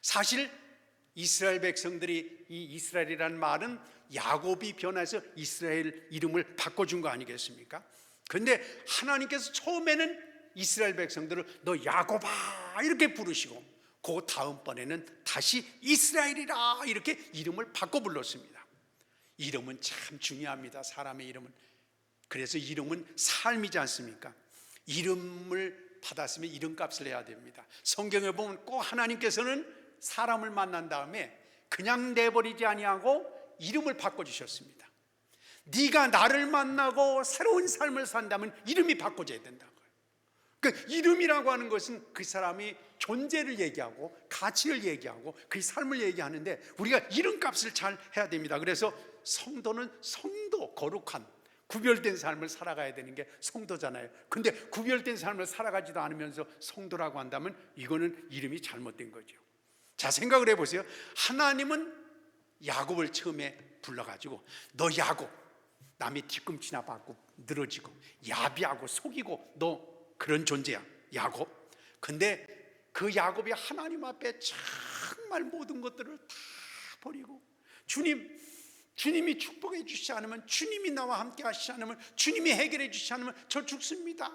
사실 이스라엘 백성들이, 이 이스라엘이라는 말은 야곱이 변해서 이스라엘 이름을 바꿔준 거 아니겠습니까? 그런데 하나님께서 처음에는 이스라엘 백성들을 너 야곱아 이렇게 부르시고 그 다음번에는 다시 이스라엘이라 이렇게 이름을 바꿔 불렀습니다. 이름은 참 중요합니다. 사람의 이름은. 그래서 이름은 삶이지 않습니까? 이름을 받았으면 이름값을 내야 됩니다. 성경에 보면 꼭 하나님께서는 사람을 만난 다음에 그냥 내버리지 아니하고 이름을 바꿔주셨습니다. 네가 나를 만나고 새로운 삶을 산다면 이름이 바꿔져야 된다고요. 그러니까 이름이라고 하는 것은 그 사람이 존재를 얘기하고 가치를 얘기하고 그 삶을 얘기하는데 우리가 이름값을 잘 해야 됩니다. 그래서 성도는 성도, 거룩한 구별된 삶을 살아가야 되는 게 성도잖아요. 근데 구별된 삶을 살아가지도 않으면서 성도라고 한다면 이거는 이름이 잘못된 거죠. 자, 생각을 해보세요. 하나님은 야곱을 처음에 불러가지고 너 야곱, 남의 뒤꿈치나 받고 늘어지고 야비하고 속이고 너 그런 존재야, 야곱. 근데 그 야곱이 하나님 앞에 정말 모든 것들을 다 버리고 주님이 축복해 주시지 않으면, 주님이 나와 함께 하시지 않으면, 주님이 해결해 주시지 않으면 저 죽습니다.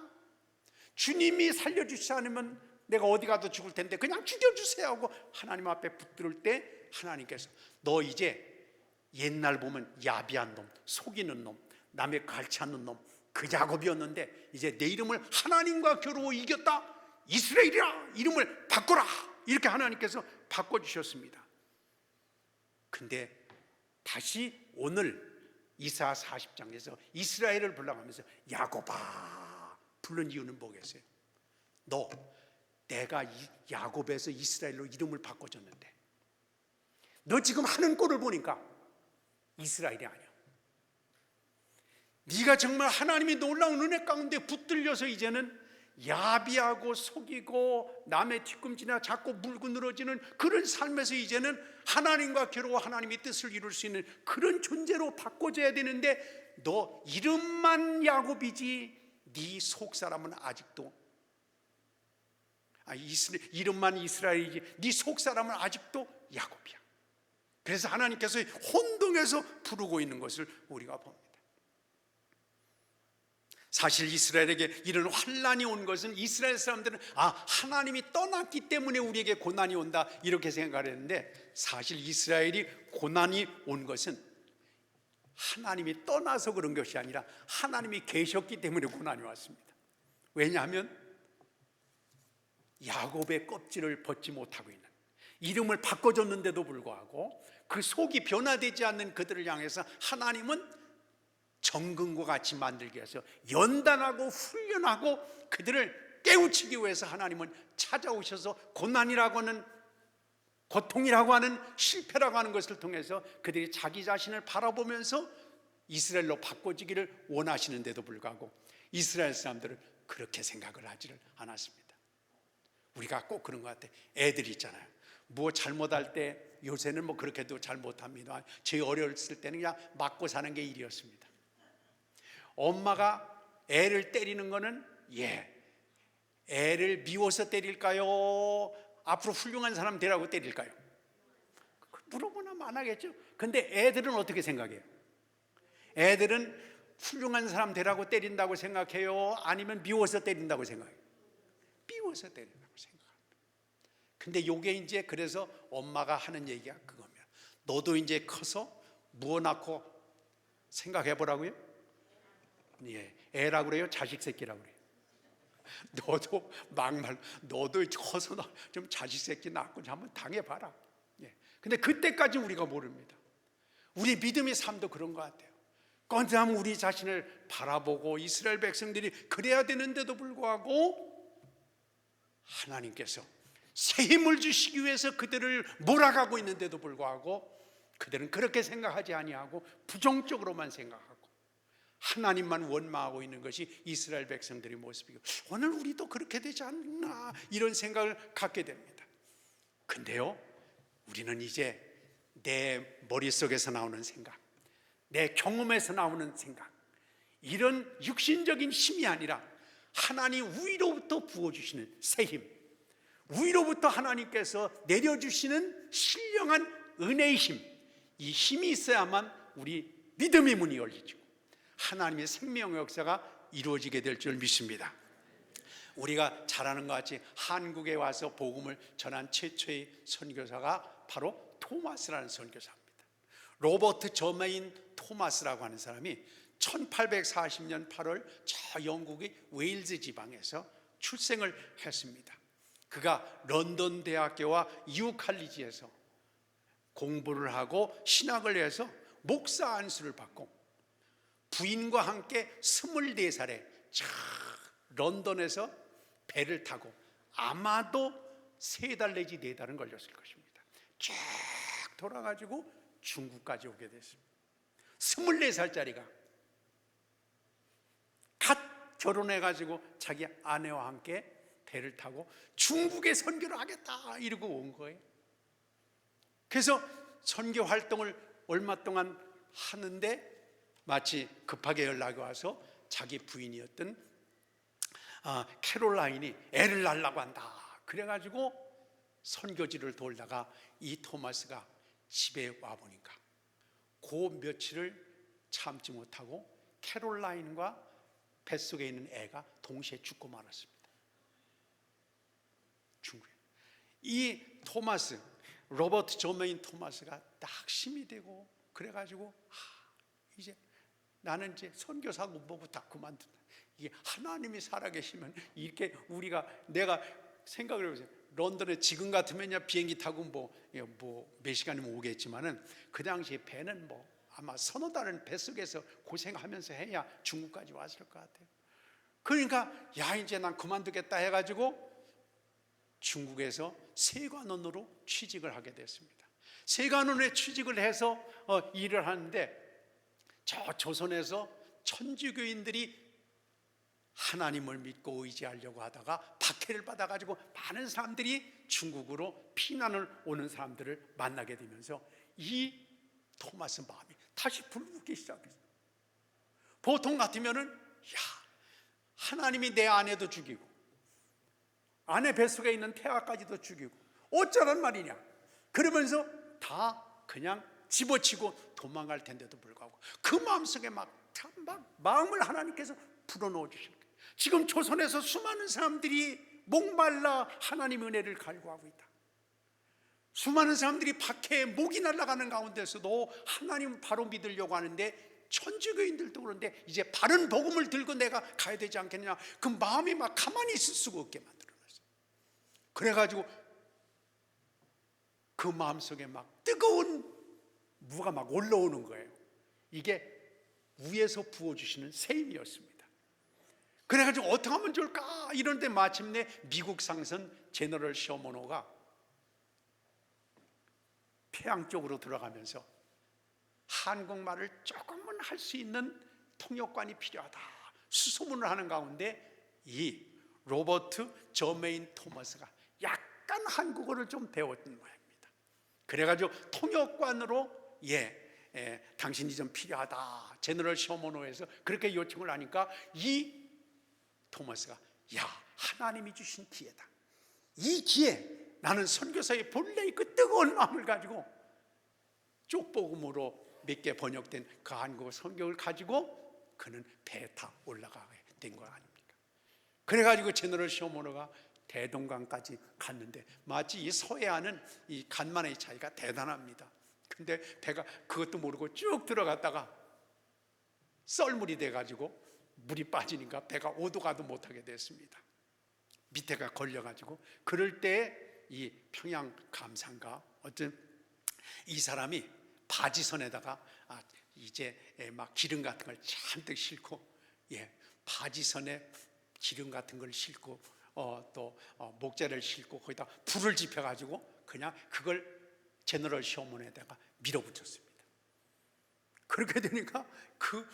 주님이 살려주시지 않으면 내가 어디 가도 죽을 텐데 그냥 죽여주세요 하고 하나님 앞에 붙들 때 하나님께서 너 이제 옛날 보면 야비한 놈, 속이는 놈, 남의 갈치 않는 놈, 그 야곱이었는데 이제 내 이름을 하나님과 겨루어 이겼다, 이스라엘이라 이름을 바꿔라, 이렇게 하나님께서 바꿔주셨습니다. 근데 다시 오늘 이사야 40장에서 이스라엘을 불러가면서 야곱아 부른 이유는 뭐겠어요? 내가 야곱에서 이스라엘로 이름을 바꿔줬는데 너 지금 하는 꼴을 보니까 이스라엘이 아니야. 네가 정말 하나님이 놀라운 은혜 가운데 붙들려서 이제는 야비하고 속이고 남의 뒤꿈치나 잡고 물고 늘어지는 그런 삶에서 이제는 하나님과 겨루어 하나님의 뜻을 이룰 수 있는 그런 존재로 바꿔줘야 되는데 너 이름만 야곱이지 네 속사람은 아직도 이름만 이스라엘이지 네 속사람은 아직도 야곱이야. 그래서 하나님께서 혼동해서 부르고 있는 것을 우리가 봅니다. 사실 이스라엘에게 이런 환난이 온 것은 이스라엘 사람들은 하나님이 떠났기 때문에 우리에게 고난이 온다 이렇게 생각을 했는데 사실 이스라엘이 고난이 온 것은 하나님이 떠나서 그런 것이 아니라 하나님이 계셨기 때문에 고난이 왔습니다. 왜냐하면 야곱의 껍질을 벗지 못하고 있는, 이름을 바꿔줬는데도 불구하고 그 속이 변화되지 않는 그들을 향해서 하나님은 정금과 같이 만들기 위해서 연단하고 훈련하고 그들을 깨우치기 위해서 하나님은 찾아오셔서 고난이라고 하는, 고통이라고 하는, 실패라고 하는 것을 통해서 그들이 자기 자신을 바라보면서 이스라엘로 바꿔지기를 원하시는데도 불구하고 이스라엘 사람들은 그렇게 생각을 하지를 않았습니다. 우리가 꼭 그런 것 같아요. 애들이 있잖아요. 뭐 잘못할 때, 요새는 뭐 그렇게도 잘못합니다. 저희 어렸을 때는 그냥 맞고 사는 게 일이었습니다. 엄마가 애를 때리는 거는 애를 미워서 때릴까요? 앞으로 훌륭한 사람 되라고 때릴까요? 물어보면 안 하겠죠. 근데 애들은 어떻게 생각해요? 애들은 훌륭한 사람 되라고 때린다고 생각해요? 아니면 미워서 때린다고 생각해요? 미워서 때린다고 생각합니다. 근데 이게 이제 그래서 엄마가 하는 얘기가 그겁니다. 너도 이제 커서 무어 낳고 생각해 보라고요? 애라고 그래요? 자식 새끼라고 그래요? 너도 막말, 너도 커서 좀 자식 새끼 낳고 한번 당해봐라. 근데 그때까지 우리가 모릅니다. 우리 믿음의 삶도 그런 것 같아요. 건장 우리 자신을 바라보고 이스라엘 백성들이 그래야 되는데도 불구하고 하나님께서 새 힘을 주시기 위해서 그들을 몰아가고 있는데도 불구하고 그들은 그렇게 생각하지 아니하고 부정적으로만 생각하고 하나님만 원망하고 있는 것이 이스라엘 백성들의 모습이고, 오늘 우리도 그렇게 되지 않나 이런 생각을 갖게 됩니다. 근데요, 우리는 이제 내 머릿속에서 나오는 생각, 내 경험에서 나오는 생각, 이런 육신적인 힘이 아니라 하나님 위로부터 부어주시는 새 힘, 위로부터 하나님께서 내려주시는 신령한 은혜의 힘, 이 힘이 있어야만 우리 믿음의 문이 열리죠. 하나님의 생명의 역사가 이루어지게 될 줄 믿습니다. 우리가 잘 아는 것 같이 한국에 와서 복음을 전한 최초의 선교사가 바로 토마스라는 선교사입니다. 로버트 저메인 토마스라고 하는 사람이 1840년 8월 저 영국의 웨일즈 지방에서 출생을 했습니다. 그가 런던 대학교와 이후 칼리지에서 공부를 하고 신학을 해서 목사 안수를 받고 부인과 함께 24살에 런던에서 배를 타고 아마도 3달 내지 4달은 걸렸을 것입니다. 쭉 돌아가지고 중국까지 오게 됐습니다. 24살짜리가 갓 결혼해가지고 자기 아내와 함께 배를 타고 중국에 선교를 하겠다 이러고 온 거예요. 그래서 선교 활동을 얼마 동안 하는데 마치 급하게 연락이 와서 자기 부인이었던 캐롤라인이 애를 낳으려고 한다. 그래가지고 선교지를 돌다가 이 토마스가 집에 와보니까 그 며칠을 참지 못하고 캐롤라인과 뱃속에 있는 애가 동시에 죽고 말았습니다. 중국에. 이 토마스, 로버트 조메인 토마스가 낙심이 되고 그래가지고 이제 나는 이제 선교사 공부부 다 그만둔다. 이게 하나님이 살아계시면 이렇게 내가 생각을 해보세요. 런던에 지금 같으면 비행기 타고 몇 시간이면 오겠지만은 그 당시에 배는 아마 서너 달은 뱃속에서 고생하면서 해야 중국까지 왔을 것 같아요. 그러니까 이제 난 그만두겠다 해가지고 중국에서 세관원으로 취직을 하게 됐습니다. 세관원에 취직을 해서 일을 하는데, 저 조선에서 천주교인들이 하나님을 믿고 의지하려고 하다가 박해를 받아가지고 많은 사람들이 중국으로 피난을 오는 사람들을 만나게 되면서 이 토마스 마음이 다시 불붙기 시작했어요. 보통 같으면은 하나님이 내 아내도 죽이고 아내 뱃속에 있는 태아까지도 죽이고 어쩌란 말이냐, 그러면서 다 그냥 집어치고 도망갈 텐데도 불구하고 그 마음속에 막 마음을 하나님께서 불어넣어 주실 거예요. 지금 조선에서 수많은 사람들이 목말라 하나님의 은혜를 갈구하고 있다. 수많은 사람들이 박해에 목이 날아가는 가운데서도 하나님 바로 믿으려고 하는데, 천주교인들도 그런데 이제 바른 복음을 들고 내가 가야 되지 않겠느냐, 그 마음이 막 가만히 있을 수가 없게 만들어놨어요. 그래가지고 그 마음속에 막 뜨거운 무가 막 올라오는 거예요. 이게 위에서 부어주시는 세임이었습니다. 그래가지고 어떻게 하면 좋을까 이런데 마침내 미국 상선 제너럴 셔먼호가 평양 쪽으로 들어가면서 한국말을 조금은 할 수 있는 통역관이 필요하다 수소문을 하는 가운데 이 로버트 저메인 토머스가 약간 한국어를 좀 배웠던 모양입니다. 그래가지고 통역관으로 당신이 좀 필요하다 제너럴 셔먼호에서 그렇게 요청을 하니까 이 토마스가 하나님이 주신 기회다, 이 기회 나는 선교사의 본래의 그 뜨거운 마음을 가지고 쪽복음으로 몇 개 번역된 그 한국어 성경을 가지고 그는 배에 타 올라가게 된 거 아닙니까? 그래가지고 제너럴 셔먼호가 대동강까지 갔는데, 마치 이 서해안은 이 간만의 차이가 대단합니다. 근데 배가 그것도 모르고 쭉 들어갔다가 썰물이 돼가지고 물이 빠지니까 배가 오도 가도 못하게 됐습니다. 밑에가 걸려가지고, 그럴 때 이 평양 감사인가 어떤 이 사람이 바지선에다가 이제 막 기름 같은 걸 잔뜩 싣고, 바지선에 기름 같은 걸 싣고 또 목재를 싣고 거기다 불을 지펴가지고 그냥 그걸 제너럴 셔먼에다가 밀어붙였습니다. 그렇게 되니까 그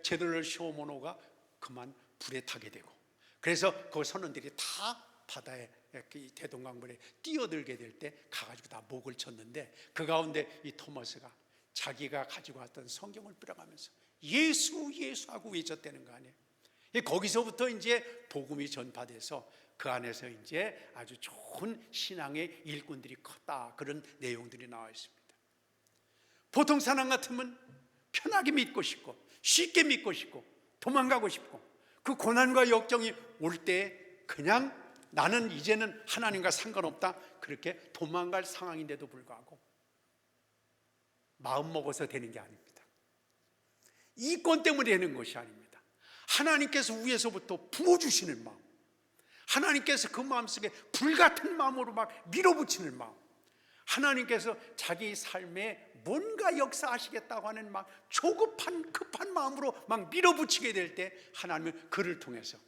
제너럴 셔먼호가 그만 불에 타게 되고, 그래서 그 선원들이 다 바다에 대동강물에 뛰어들게 될 때 가가지고 다 목을 쳤는데, 그 가운데 이 토마스가 자기가 가지고 왔던 성경을 뿌려가면서 예수 예수 하고 외쳤다는 거 아니에요. 거기서부터 이제 복음이 전파돼서 그 안에서 이제 아주 좋은 신앙의 일꾼들이 컸다, 그런 내용들이 나와 있습니다. 보통 사람 같으면 편하게 믿고 싶고 쉽게 믿고 싶고 도망가고 싶고, 그 고난과 역정이 올 때 그냥 나는 이제는 하나님과 상관없다 그렇게 도망갈 상황인데도 불구하고 마음 먹어서 되는 게 아닙니다. 이권 때문에 되는 것이 아닙니다. 하나님께서 위에서부터 부어주시는 마음, 하나님께서 그 마음속에 불같은 마음으로 막 밀어붙이는 마음, 하나님께서 자기 삶에 뭔가 역사하시겠다고 하는 막 조급한 급한 마음으로 막 밀어붙이게 될 때 하나님은 그를 통해서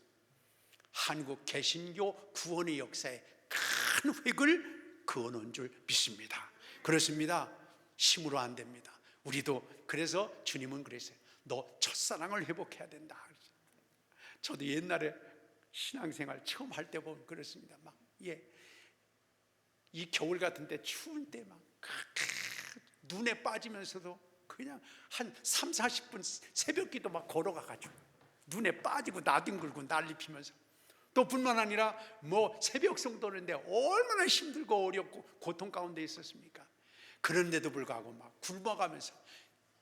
한국 개신교 구원의 역사에 큰 획을 그어놓은 줄 믿습니다. 그렇습니다. 힘으로 안 됩니다. 우리도 그래서 주님은 그랬어요. 너 첫사랑을 회복해야 된다. 저도 옛날에 신앙생활 처음 할 때 보면 그렇습니다. 이 겨울 같은 때 추운 때 막 눈에 빠지면서도 그냥 한 3, 40분 새벽기도 막 걸어가가지고 눈에 빠지고 나뒹굴고 난리 피면서, 또 뿐만 아니라 새벽 성도인데 얼마나 힘들고 어렵고 고통 가운데 있었습니까? 그런데도 불구하고 막 굶어가면서,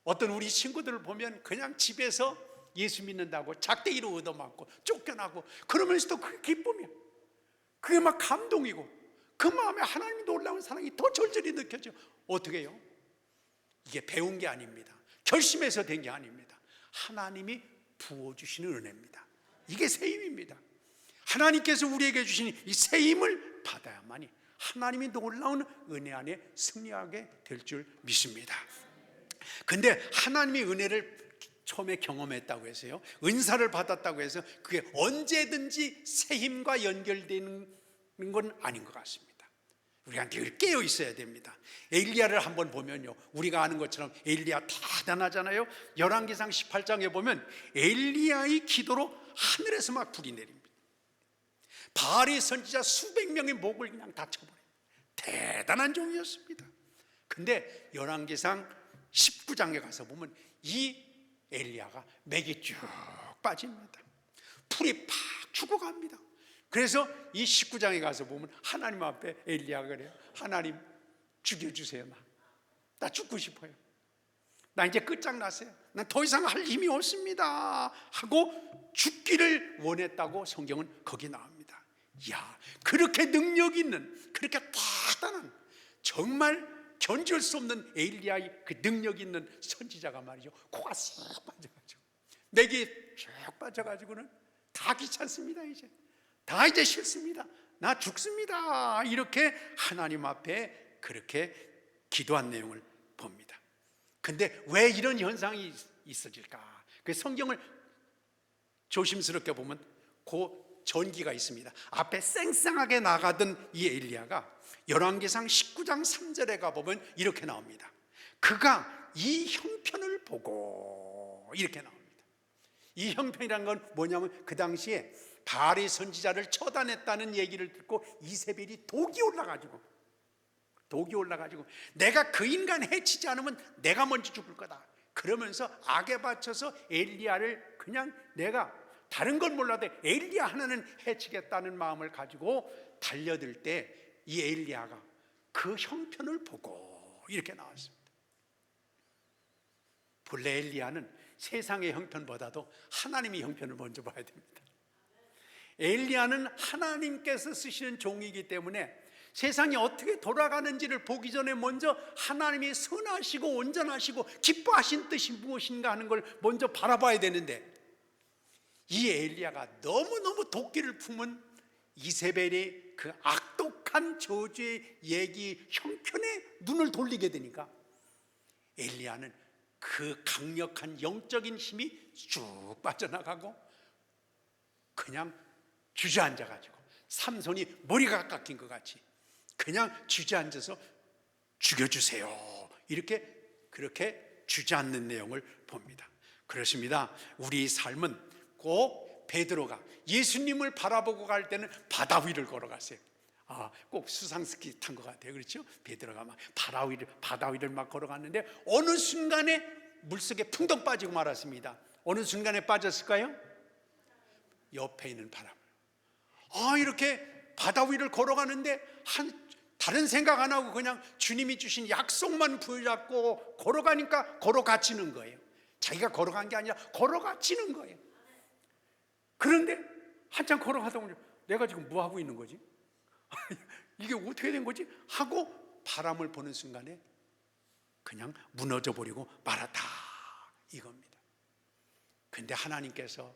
어떤 우리 친구들을 보면 그냥 집에서 예수 믿는다고 작대기로 얻어맞고 쫓겨나고, 그러면서도 그 기쁨이야. 그게 막 감동이고 그 마음에 하나님이 놀라운 사랑이 더 절절히 느껴져. 어떻게 해요? 이게 배운 게 아닙니다. 결심해서 된 게 아닙니다. 하나님이 부어주시는 은혜입니다. 이게 세임입니다. 하나님께서 우리에게 주신 이 새 힘을 받아야만이 하나님이 놀라운 은혜 안에 승리하게 될 줄 믿습니다. 근데 하나님의 은혜를 처음에 경험했다고 해서요, 은사를 받았다고 해서 그게 언제든지 새 힘과 연결되는 건 아닌 것 같습니다. 우리가 늘 깨어 있어야 됩니다. 엘리야를 한번 보면요, 우리가 아는 것처럼 엘리야 대단하잖아요. 열왕기상 18장에 보면 엘리야의 기도로 하늘에서 막 불이 내립니다. 바알의 선지자 수백 명의 목을 그냥 다 쳐버려요. 대단한 종이었습니다. 근데 열왕기상 19장에 가서 보면 이 엘리야가 맥이 쭉 빠집니다. 풀이 팍 죽어갑니다. 그래서 이 19장에 가서 보면 하나님 앞에 엘리야가 그래요. 하나님 죽여주세요. 나 죽고 싶어요. 나 이제 끝장났어요. 난 더 이상 할 힘이 없습니다 하고 죽기를 원했다고 성경은 거기 나옵니다. 이야, 그렇게 능력 있는, 그렇게 대단한, 정말 견줄 수 없는 엘리야의 그 능력 있는 선지자가 말이죠, 코가 쏙 빠져가지고 맥이 쭉 빠져가지고는 다 귀찮습니다. 이제 싫습니다. 나 죽습니다. 이렇게 하나님 앞에 그렇게 기도한 내용을 봅니다. 근데 왜 이런 현상이 있어질까? 그 성경을 조심스럽게 보면 그 전기가 있습니다. 앞에 쌩쌩하게 나가던 이 엘리야가 열왕기상 19장 3절에 가보면 이렇게 나옵니다. 그가 이 형편을 보고, 이렇게 나옵니다. 이 형편이란 건 뭐냐면 그 당시에 바알의 선지자를 처단했다는 얘기를 듣고 이세벨이 독이 올라가지고 내가 그 인간 해치지 않으면 내가 먼저 죽을 거다 그러면서 악에 받쳐서 엘리야를 그냥 내가 다른 건 몰라도 엘리야 하나는 해치겠다는 마음을 가지고 달려들 때 이 엘리야가 그 형편을 보고 이렇게 나왔습니다. 본래 엘리야는 세상의 형편보다도 하나님의 형편을 먼저 봐야 됩니다. 엘리야는 하나님께서 쓰시는 종이기 때문에 세상이 어떻게 돌아가는지를 보기 전에 먼저 하나님이 선하시고 온전하시고 기뻐하신 뜻이 무엇인가 하는 걸 먼저 바라봐야 되는데, 이 엘리야가 너무너무 도끼를 품은 이세벨의 그 악독한 저주의 얘기 형편에 눈을 돌리게 되니까 엘리야는 그 강력한 영적인 힘이 쭉 빠져나가고 그냥 주저앉아가지고 삼손이 머리가 깎인 것 같이 그냥 주저앉아서 죽여주세요 그렇게 주저앉는 내용을 봅니다. 그렇습니다. 우리 삶은 꼭 베드로가 예수님을 바라보고 갈 때는 바다 위를 걸어갔어요. 꼭 수상스키 탄 것 같아요. 그렇죠? 베드로가 막 바다 위를 막 걸어갔는데 어느 순간에 물속에 풍덩 빠지고 말았습니다. 어느 순간에 빠졌을까요? 옆에 있는 바람을. 이렇게 바다 위를 걸어가는데 다른 생각 안 하고 그냥 주님이 주신 약속만 붙잡고 걸어가니까 걸어가치는 거예요. 자기가 걸어간 게 아니라 걸어가치는 거예요. 그런데 한참 걸어가다 보니 내가 지금 뭐 하고 있는 거지? 이게 어떻게 된 거지? 하고 바람을 보는 순간에 그냥 무너져 버리고 말았다 이겁니다. 근데 하나님께서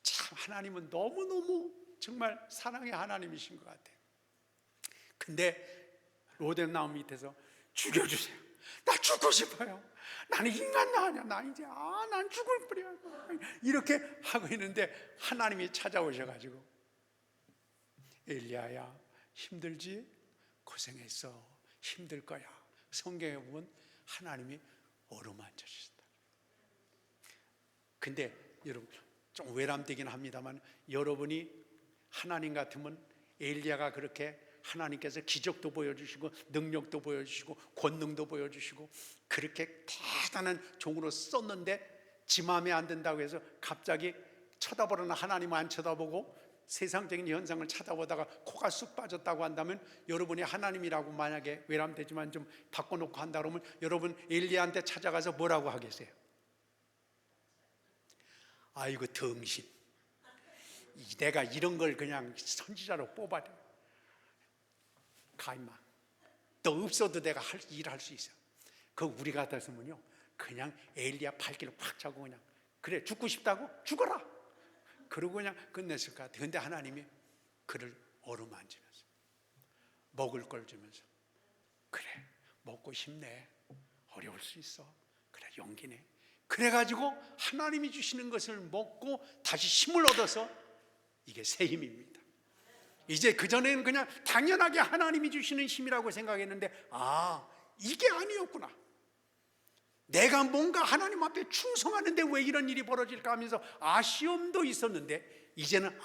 참, 하나님은 너무너무 정말 사랑의 하나님이신 것 같아요. 근데 로뎀 나무 밑에서 죽여주세요. 나 죽고 싶어요. 나는 인간 아니야. 나 이제 난 죽을 뿐이야. 이렇게 하고 있는데 하나님이 찾아오셔가지고 엘리야야 힘들지? 고생했어. 힘들 거야. 성경에 보면 하나님이 어루만져 주신다. 근데 여러분 좀 외람되긴 합니다만, 여러분이 하나님 같으면 엘리야가 그렇게 하나님께서 기적도 보여주시고 능력도 보여주시고 권능도 보여주시고 그렇게 대단한 종으로 썼는데 지 마음에 안 든다고 해서 갑자기 쳐다보려나 하나님을 안 쳐다보고 세상적인 현상을 쳐다보다가 코가 쑥 빠졌다고 한다면, 여러분이 하나님이라고 만약에 외람되지만 좀 바꿔놓고 한다 그러면 여러분 엘리야한테 찾아가서 뭐라고 하겠어요? 아이고 덩신, 내가 이런 걸 그냥 선지자로 뽑아야 가임마, 너 없어도 내가 일할 수 있어. 그 우리 같았으면요 그냥 엘리야 발길을 팍 차고 그냥 그래 죽고 싶다고 죽어라 그러고 그냥 끝냈을 것 같아요. 근데 하나님이 그를 어루만지면서 먹을 걸 주면서, 그래, 먹고 싶네, 어려울 수 있어, 그래, 용기내. 그래가지고 하나님이 주시는 것을 먹고 다시 힘을 얻어서, 이게 새 힘입니다. 이제 그전에는 그냥 당연하게 하나님이 주시는 힘이라고 생각했는데, 이게 아니었구나. 내가 뭔가 하나님 앞에 충성하는데 왜 이런 일이 벌어질까 하면서 아쉬움도 있었는데, 이제는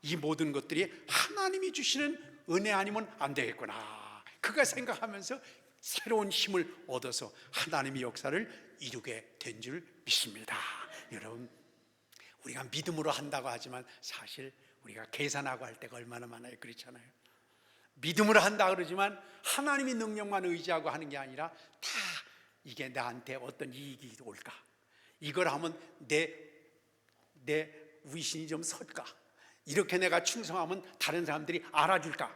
이 모든 것들이 하나님이 주시는 은혜 아니면 안 되겠구나, 그가 생각하면서 새로운 힘을 얻어서 하나님의 역사를 이루게 된 줄 믿습니다. 여러분, 우리가 믿음으로 한다고 하지만 사실 우리가 계산하고 할 때가 얼마나 많아요. 그렇잖아요. 믿음으로 한다 그러지만 하나님의 능력만 의지하고 하는 게 아니라, 다 이게 나한테 어떤 이익이 올까, 이걸 하면 내 위신이 좀 설까, 이렇게 내가 충성하면 다른 사람들이 알아줄까,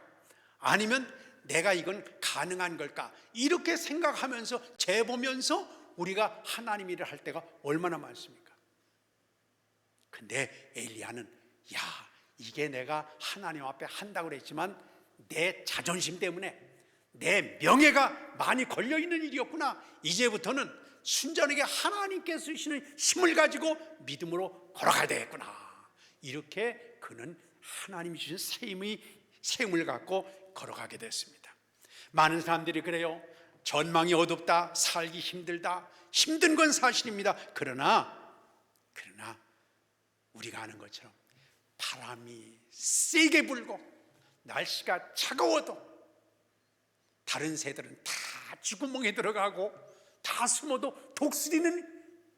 아니면 내가 이건 가능한 걸까, 이렇게 생각하면서 재보면서 우리가 하나님 일을 할 때가 얼마나 많습니까? 근데 엘리야는, 이게 내가 하나님 앞에 한다고 그랬지만 내 자존심 때문에, 내 명예가 많이 걸려있는 일이었구나, 이제부터는 순전하게 하나님께서 주시는 힘을 가지고 믿음으로 걸어가야 되겠구나, 이렇게 그는 하나님이 주신 새 힘을 갖고 걸어가게 됐습니다. 많은 사람들이 그래요. 전망이 어둡다, 살기 힘들다, 힘든 건 사실입니다. 그러나 우리가 아는 것처럼 바람이 세게 불고 날씨가 차가워도 다른 새들은 다 쥐구멍에 들어가고 다 숨어도 독수리는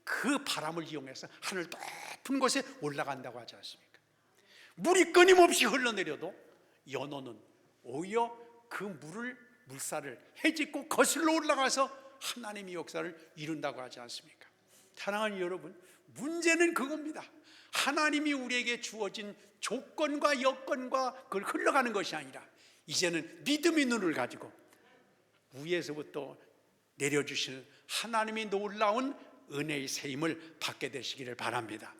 그 바람을 이용해서 하늘 높은 곳에 올라간다고 하지 않습니까? 물이 끊임없이 흘러내려도 연어는 오히려 그 물살을 헤집고 거슬러 올라가서 하나님의 역사를 이룬다고 하지 않습니까? 사랑하는 여러분, 문제는 그겁니다. 하나님이 우리에게 주어진 조건과 여건과 그걸 흘러가는 것이 아니라, 이제는 믿음의 눈을 가지고 위에서부터 내려주시는 하나님의 놀라운 은혜의 새 힘을 받게 되시기를 바랍니다.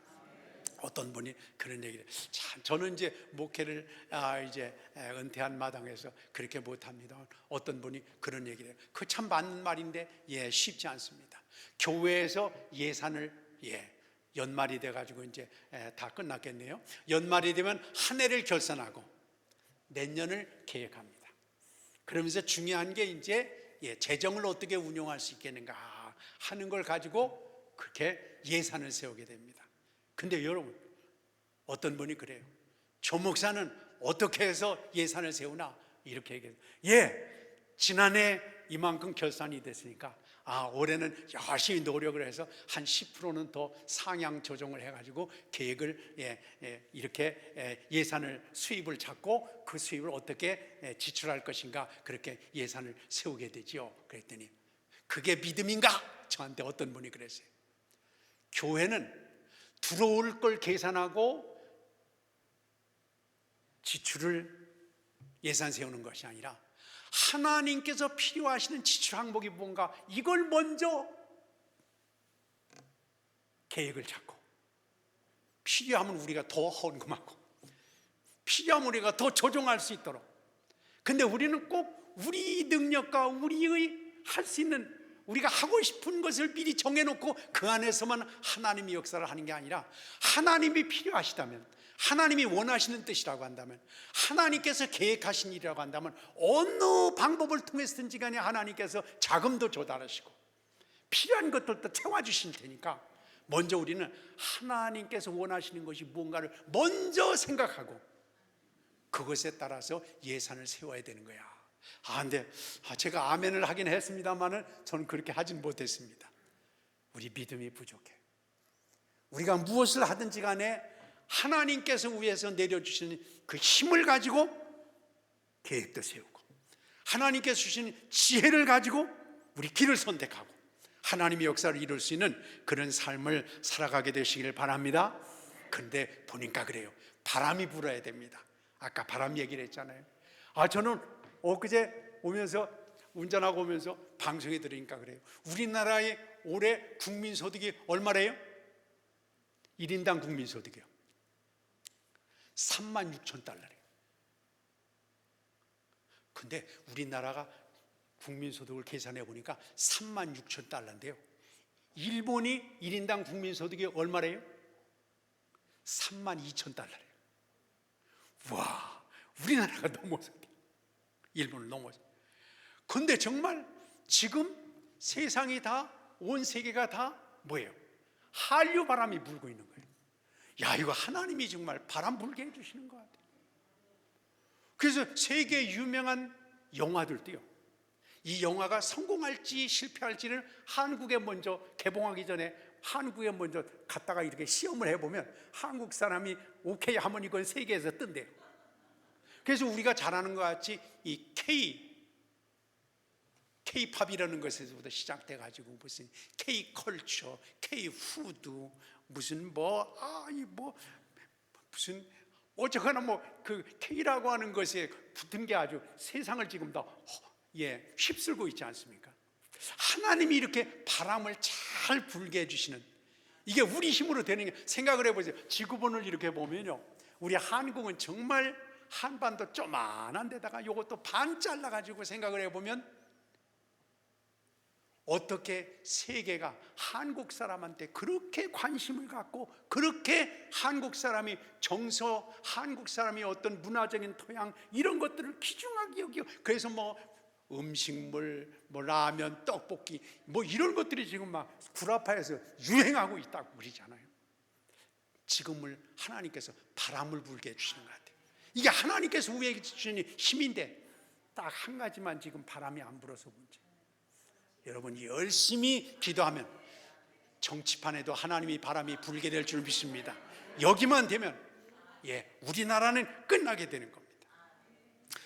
어떤 분이 그런 얘기를, 참 저는 이제 목회를 이제 은퇴한 마당에서 그렇게 못합니다. 어떤 분이 그런 얘기를 해요. 그 참 맞는 말인데 쉽지 않습니다. 교회에서 예산을 연말이 돼가지고 이제 다 끝났겠네요. 연말이 되면 한 해를 결산하고 내년을 계획합니다. 그러면서 중요한 게 이제 재정을 어떻게 운용할 수 있겠는가 하는 걸 가지고 그렇게 예산을 세우게 됩니다. 근데 여러분, 어떤 분이 그래요. 조 목사는 어떻게 해서 예산을 세우나? 이렇게 얘기해요. 지난해 이만큼 결산이 됐으니까 올해는 열심히 노력을 해서 한 10%는 더 상향 조정을 해가지고 계획을 이렇게 예산을 수입을 잡고 그 수입을 어떻게 지출할 것인가, 그렇게 예산을 세우게 되지요. 그랬더니 그게 믿음인가? 저한테 어떤 분이 그랬어요. 교회는 들어올 걸 계산하고 지출을 예산 세우는 것이 아니라 하나님께서 필요하시는 지출 항목이 뭔가, 이걸 먼저 계획을 잡고, 필요하면 우리가 더 헌금하고 필요하면 우리가 더 조정할 수 있도록. 근데 우리는 꼭 우리 능력과 우리의 할 수 있는, 우리가 하고 싶은 것을 미리 정해놓고 그 안에서만 하나님의 역사를 하는 게 아니라, 하나님이 필요하시다면, 하나님이 원하시는 뜻이라고 한다면, 하나님께서 계획하신 일이라고 한다면 어느 방법을 통해서든지 간에 하나님께서 자금도 조달하시고 필요한 것들도 채워주실 테니까, 먼저 우리는 하나님께서 원하시는 것이 뭔가를 먼저 생각하고 그것에 따라서 예산을 세워야 되는 거야. 근데 제가 아멘을 하긴 했습니다만은 저는 그렇게 하진 못했습니다. 우리 믿음이 부족해. 우리가 무엇을 하든지 간에 하나님께서 위에서 내려주시는 그 힘을 가지고 계획도 세우고, 하나님께서 주시는 지혜를 가지고 우리 길을 선택하고 하나님의 역사를 이룰 수 있는 그런 삶을 살아가게 되시기를 바랍니다. 그런데 보니까 그래요. 바람이 불어야 됩니다. 아까 바람 얘기를 했잖아요. 저는 엊그제 오면서, 운전하고 오면서 방송에 들으니까 그래요. 우리나라의 올해 국민소득이 얼마래요? 1인당 국민소득이요. 36,000달러래요. 근데 우리나라가 국민소득을 계산해 보니까 36,000달러인데요. 일본이 1인당 국민소득이 얼마래요? 32,000달러래요. 와, 우리나라가 넘어서 일본을 넘어서. 근데 정말 지금 세상이 다, 온 세계가 다 뭐예요? 한류 바람이 불고 있는 거예요. 야, 이거 하나님이 정말 바람 불게 해주시는 것 같아요. 그래서 세계 유명한 영화들도요, 이 영화가 성공할지 실패할지를 한국에 먼저 개봉하기 전에 한국에 먼저 갔다가 이렇게 시험을 해보면 한국 사람이 오케이 하면 이건 세계에서 뜬대요. 그래서 우리가 잘 아는 것 같이 이 K-팝이라는 것에서부터 시작돼 가지고 무슨 K-컬처, K-푸드, 무슨 무슨 어쨌거나 그 K라고 하는 것에 붙은 게 아주 세상을 지금 다 휩쓸고 있지 않습니까? 하나님이 이렇게 바람을 잘 불게 해주시는, 이게 우리 힘으로 되는 게, 생각을 해보세요. 지구본을 이렇게 보면요, 우리 한국은 정말 한반도 조만한 데다가 이것도 반 잘라가지고 생각을 해보면 어떻게 세계가 한국 사람한테 그렇게 관심을 갖고, 그렇게 한국 사람이 정서, 한국 사람이 어떤 문화적인 토양, 이런 것들을 귀중하게 여기고, 그래서 음식물, 라면, 떡볶이, 이런 것들이 지금 막 구라파에서 유행하고 있다고 그러잖아요. 지금을 하나님께서 바람을 불게 해주시는 것 같아요. 이게 하나님께서 우리에게 주시는 힘인데 딱 한 가지만 지금 바람이 안 불어서 문제. 여러분이 열심히 기도하면 정치판에도 하나님이 바람이 불게 될 줄 믿습니다. 여기만 되면 우리나라는 끝나게 되는 겁니다.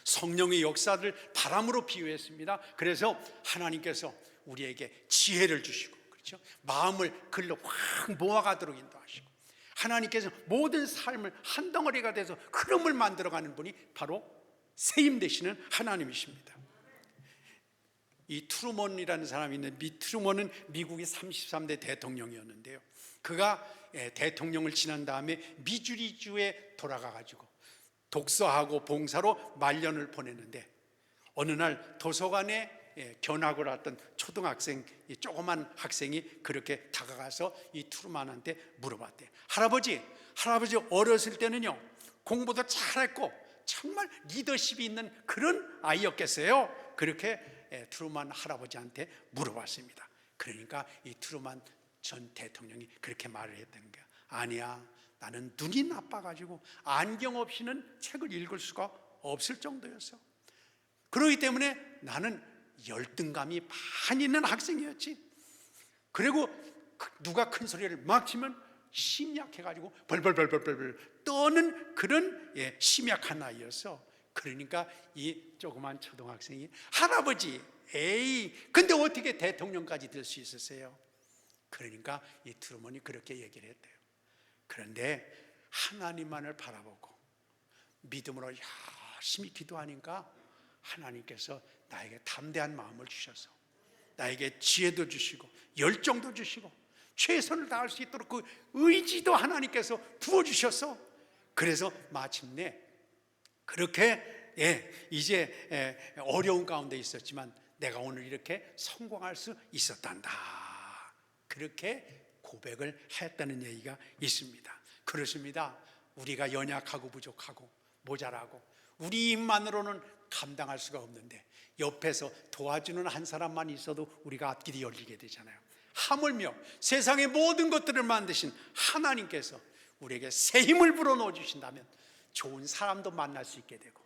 성령의 역사를 바람으로 비유했습니다. 그래서 하나님께서 우리에게 지혜를 주시고, 그렇죠? 마음을 글로 확 모아가도록 인도하시고, 하나님께서 모든 삶을 한 덩어리가 돼서 흐름을 만들어가는 분이 바로 세임 되시는 하나님이십니다. 이 트루먼이라는 사람이 있는데, 트루먼은 미국의 33대 대통령이었는데요, 그가 대통령을 지난 다음에 미주리주에 돌아가가지고 독서하고 봉사로 말년을 보냈는데, 어느 날 도서관에 견학을 왔던 초등학생, 조그만 학생이 그렇게 다가가서 이 트루먼한테 물어봤대요. 할아버지 어렸을 때는요 공부도 잘했고 정말 리더십이 있는 그런 아이였겠어요? 그렇게 트루먼 할아버지한테 물어봤습니다. 그러니까 이 트루먼 전 대통령이 그렇게 말을 했다는 거야. 아니야, 나는 눈이 나빠가지고 안경 없이는 책을 읽을 수가 없을 정도였어. 그렇기 때문에 나는 열등감이 많이 있는 학생이었지. 그리고 누가 큰 소리를 막 치면 심약해가지고 벌벌벌벌벌 떠는 그런 심약한 아이였어. 그러니까 이 조그만 초등학생이 할아버지, 근데 어떻게 대통령까지 될 수 있었어요? 그러니까 이 트루먼이 그렇게 얘기를 했대요. 그런데 하나님만을 바라보고 믿음으로 열심히 기도하니까 하나님께서 나에게 담대한 마음을 주셔서 나에게 지혜도 주시고 열정도 주시고 최선을 다할 수 있도록 그 의지도 하나님께서 부어주셔서, 그래서 마침내 그렇게 이제 어려운 가운데 있었지만 내가 오늘 이렇게 성공할 수 있었단다, 그렇게 고백을 했다는 얘기가 있습니다. 그렇습니다. 우리가 연약하고 부족하고 모자라고 우리 힘만으로는 감당할 수가 없는데 옆에서 도와주는 한 사람만 있어도 우리가 앞길이 열리게 되잖아요. 하물며 세상의 모든 것들을 만드신 하나님께서 우리에게 새 힘을 불어넣어 주신다면 좋은 사람도 만날 수 있게 되고,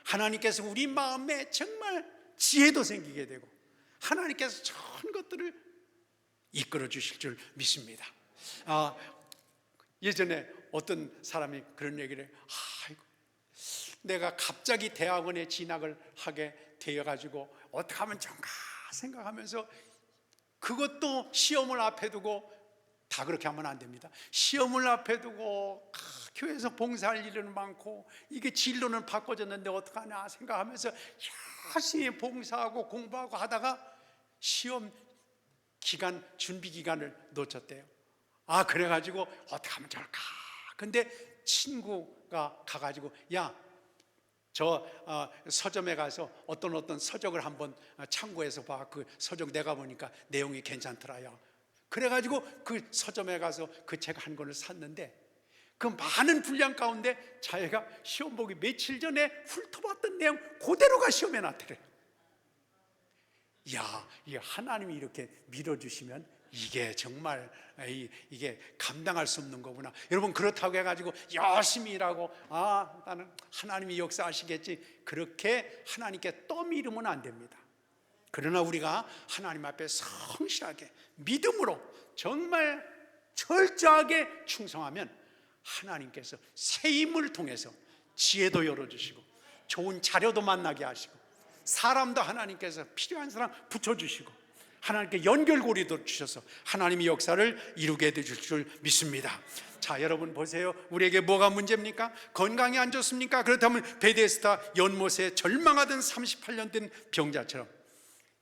하나님께서 우리 마음에 정말 지혜도 생기게 되고, 하나님께서 좋은 것들을 이끌어 주실 줄 믿습니다. 예전에 어떤 사람이 그런 얘기를 해요. 내가 갑자기 대학원에 진학을 하게 되어가지고 어떻게 하면 좋은가 생각하면서, 그것도 시험을 앞에 두고, 다 그렇게 하면 안 됩니다. 시험을 앞에 두고 교회에서 봉사할 일은 많고 이게 진로는 바꿔졌는데 어떡하나 생각하면서 열심히 봉사하고 공부하고 하다가 시험 준비 기간을 놓쳤대요. 그래가지고 어떻게 하면 좋을까? 근데 친구가 가가지고 야, 저 서점에 가서 어떤 서적을 한번 참고해서 봐. 그 서적 내가 보니까 내용이 괜찮더라요. 그래가지고 그 서점에 가서 그 책 한 권을 샀는데 그 많은 분량 가운데 자기가 시험 보기 며칠 전에 훑어봤던 내용 그대로가 시험에 나더래요. 야, 이 하나님이 이렇게 밀어주시면 이게 정말 이게 감당할 수 없는 거구나. 여러분, 그렇다고 해가지고 열심히 일하고 나는 하나님이 역사하시겠지, 그렇게 하나님께 떠밀으면 안 됩니다. 그러나 우리가 하나님 앞에 성실하게 믿음으로 정말 철저하게 충성하면 하나님께서 새 힘을 통해서 지혜도 열어주시고 좋은 자료도 만나게 하시고 사람도 하나님께서 필요한 사람 붙여주시고 하나님께 연결고리도 주셔서 하나님의 역사를 이루게 되실 줄 믿습니다. 자, 여러분 보세요. 우리에게 뭐가 문제입니까? 건강이 안 좋습니까? 그렇다면 베데스다 연못에 절망하던 38년 된 병자처럼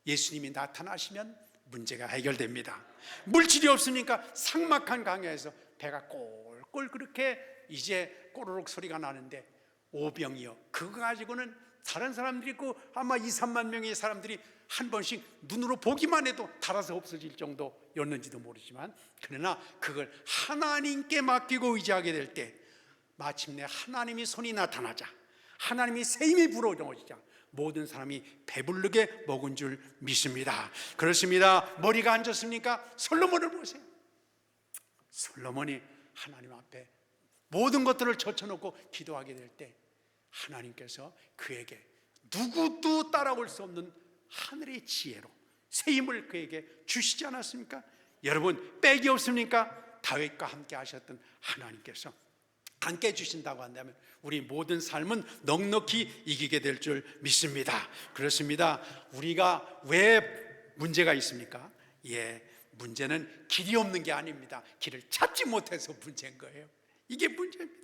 예수님이 나타나시면 문제가 해결됩니다. 물질이 없으니까 삭막한 강야에서 배가 꼴꼴 그렇게 이제 꼬르륵 소리가 나는데 오병이어 그거 가지고는 다른 사람들이 있고 아마 2, 3만 명의 사람들이 한 번씩 눈으로 보기만 해도 달아서 없어질 정도였는지도 모르지만, 그러나 그걸 하나님께 맡기고 의지하게 될 때 마침내 하나님이 손이 나타나자, 하나님이 새 힘이 불어넣어지자 모든 사람이 배부르게 먹은 줄 믿습니다. 그렇습니다. 머리가 안 좋습니까? 솔로몬을 보세요. 솔로몬이 하나님 앞에 모든 것들을 젖혀놓고 기도하게 될 때 하나님께서 그에게 누구도 따라올 수 없는 하늘의 지혜로 새 힘을 그에게 주시지 않았습니까? 여러분, 빽이 없습니까? 다윗과 함께 하셨던 하나님께서 함께 해주신다고 한다면 우리 모든 삶은 넉넉히 이기게 될 줄 믿습니다. 그렇습니다. 우리가 왜 문제가 있습니까? 문제는 길이 없는 게 아닙니다. 길을 찾지 못해서 문제인 거예요. 이게 문제입니다.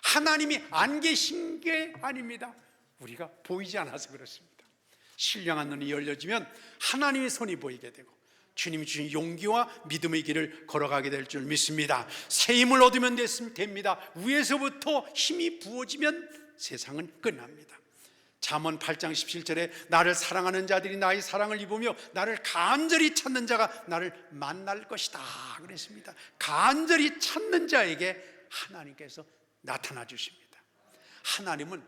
하나님이 안 계신 게 아닙니다. 우리가 보이지 않아서 그렇습니다. 신령한 눈이 열려지면 하나님의 손이 보이게 되고 주님이 주신 용기와 믿음의 길을 걸어가게 될 줄 믿습니다. 새 힘을 얻으면 됩니다. 위에서부터 힘이 부어지면 세상은 끝납니다. 잠언 8장 17절에 나를 사랑하는 자들이 나의 사랑을 입으며 나를 간절히 찾는 자가 나를 만날 것이다 그랬습니다. 간절히 찾는 자에게 하나님께서 나타나 주십니다. 하나님은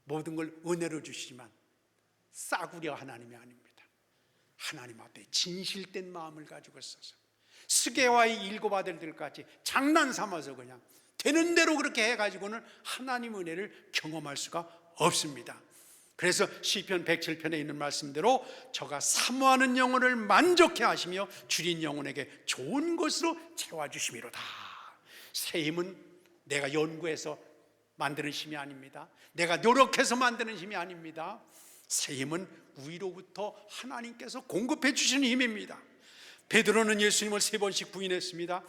모든 걸 은혜로 주시지만 싸구려 하나님이 아닙니다. 하나님 앞에 진실된 마음을 가지고 있어서 스게와의 7 아들들까지 장난 삼아서 그냥 되는 대로 그렇게 해가지고는 하나님 은혜를 경험할 수가 없습니다. 그래서 시편 107편에 있는 말씀대로 저가 사모하는 영혼을 만족해 하시며 줄인 영혼에게 좋은 것으로 채워주심이로다. 새 힘은 내가 연구해서 만드는 힘이 아닙니다. 내가 노력해서 만드는 힘이 아닙니다. 새 힘은 위로부터 하나님께서 공급해 주시는 힘입니다. 베드로는 예수님을 3번씩 부인했습니다.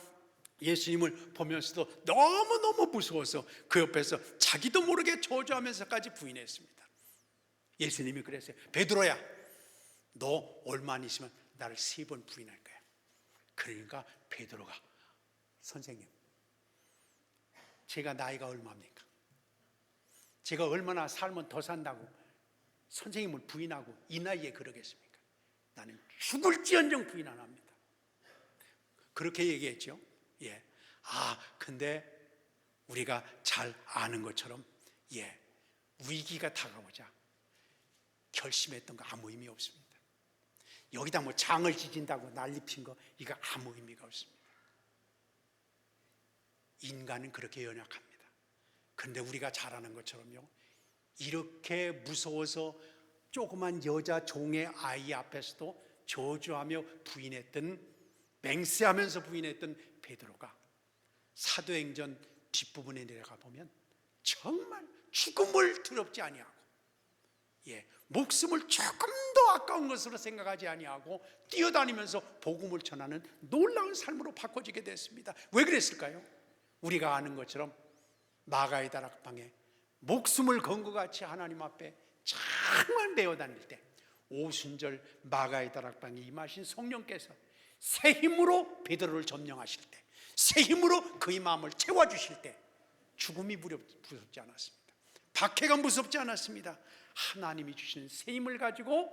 예수님을 보면서도 너무너무 무서워서 그 옆에서 자기도 모르게 저주하면서까지 부인했습니다. 예수님이 그랬어요. 베드로야, 너 얼마 있으면 나를 3번 부인할 거야. 그러니까 베드로가 선생님, 제가 나이가 얼마입니까? 제가 얼마나 살면 더 산다고 선생님을 부인하고 이 나이에 그러겠습니까? 나는 죽을지언정 부인 안 합니다. 그렇게 얘기했죠. 근데 우리가 잘 아는 것처럼 위기가 다가오자 결심했던 거 아무 의미 없습니다. 여기다 뭐 장을 지진다고 난리 핀 거 이거 아무 의미가 없습니다. 인간은 그렇게 연약합니다. 그런데 우리가 잘 아는 것처럼요, 이렇게 무서워서 조그만 여자 종의 아이 앞에서도 저주하며 부인했던, 맹세하면서 부인했던 베드로가 사도행전 뒷부분에 내려가 보면 정말 죽음을 두렵지 아니하고 목숨을 조금 더 아까운 것으로 생각하지 아니하고 뛰어다니면서 복음을 전하는 놀라운 삶으로 바꿔지게 됐습니다. 왜 그랬을까요? 우리가 아는 것처럼 마가의 다락방에 목숨을 건 것 같이 하나님 앞에 정말 매어 다닐 때 오순절 마가의 다락방에 임하신 성령께서 새 힘으로 베드로를 점령하실 때, 새 힘으로 그의 마음을 채워주실 때 죽음이 무섭지 않았습니다. 박해가 무섭지 않았습니다. 하나님이 주시는 새 힘을 가지고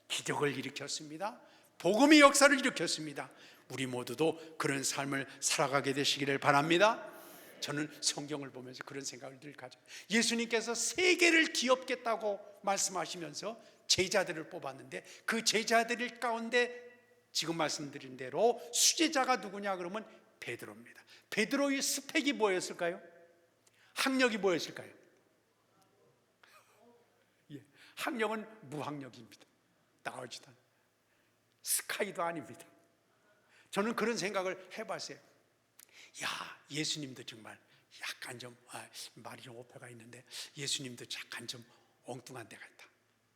기적을 일으켰습니다. 복음의 역사를 일으켰습니다. 우리 모두도 그런 삶을 살아가게 되시기를 바랍니다. 저는 성경을 보면서 그런 생각을 늘 가져요. 예수님께서 세계를 뒤엎겠다고 말씀하시면서 제자들을 뽑았는데 그 제자들 가운데 지금 말씀드린 대로 수제자가 누구냐 그러면 베드로입니다. 베드로의 스펙이 뭐였을까요? 학력이 뭐였을까요? 예, 학력은 무학력입니다. 나오지도 않아요. 스카이도 아닙니다. 저는 그런 생각을 해봤어요. 야, 예수님도 정말 약간 좀 말이 좀 오해가 있는데 예수님도 약간 좀 엉뚱한 데가 있다.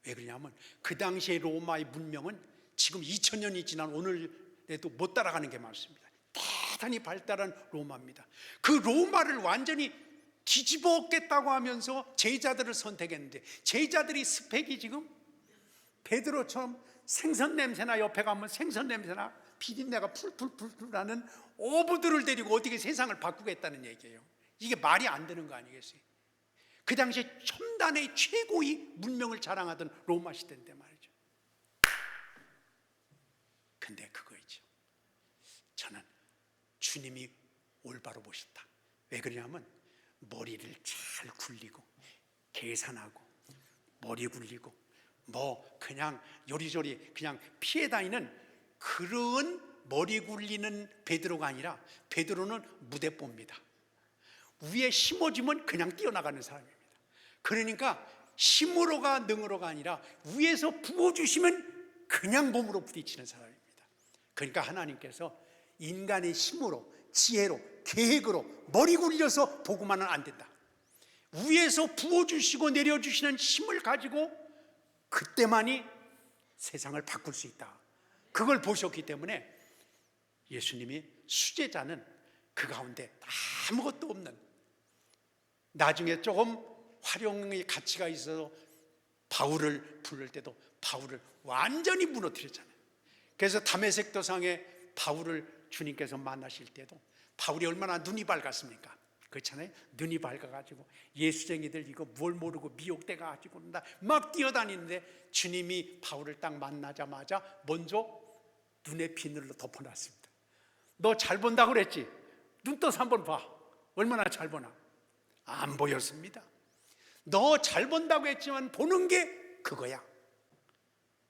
왜 그러냐면 그 당시의 로마의 문명은 지금 2000년이 지난 오늘에도 못 따라가는 게 많습니다. 대단히 발달한 로마입니다. 그 로마를 완전히 뒤집어 엎겠다고 하면서 제자들을 선택했는데 제자들이 스펙이 지금 베드로처럼 생선 냄새나 옆에 가면 생선 냄새나 비린내가 풀풀풀 나는 어부들을 데리고 어떻게 세상을 바꾸겠다는 얘기예요. 이게 말이 안 되는 거 아니겠어요? 그 당시에 첨단의 최고의 문명을 자랑하던 로마 시대인데 말이죠. 근데 그거이죠. 저는 주님이 올바로 보셨다. 왜 그러냐면 머리를 잘 굴리고 계산하고 머리 굴리고 뭐 그냥 요리조리 그냥 피해 다니는 그런 머리 굴리는 베드로가 아니라 베드로는 무대뽀입니다. 위에 심어주면 그냥 뛰어나가는 사람입니다. 그러니까 힘으로가 능으로가 아니라 위에서 부어주시면 그냥 몸으로 부딪히는 사람입니다. 그러니까 하나님께서 인간의 힘으로 지혜로 계획으로 머리 굴려서 복음하면 안 된다. 위에서 부어주시고 내려주시는 힘을 가지고 그때만이 세상을 바꿀 수 있다. 그걸 보셨기 때문에 예수님이 수제자는 그 가운데 아무것도 없는 나중에 조금 활용의 가치가 있어서 바울을 부를 때도 바울을 완전히 무너뜨렸잖아요. 그래서 다메섹 도상에 바울을 주님께서 만나실 때도 바울이 얼마나 눈이 밝았습니까? 그렇잖아요. 눈이 밝아가지고 예수쟁이들 이거 뭘 모르고 미혹돼가지고 막 뛰어다니는데 주님이 바울을 딱 만나자마자 먼저 눈에 비늘로 덮어놨습니다. 너 잘 본다고 그랬지? 눈 떠서 한번 봐. 얼마나 잘 보나? 안 보였습니다. 너 잘 본다고 했지만 보는 게 그거야.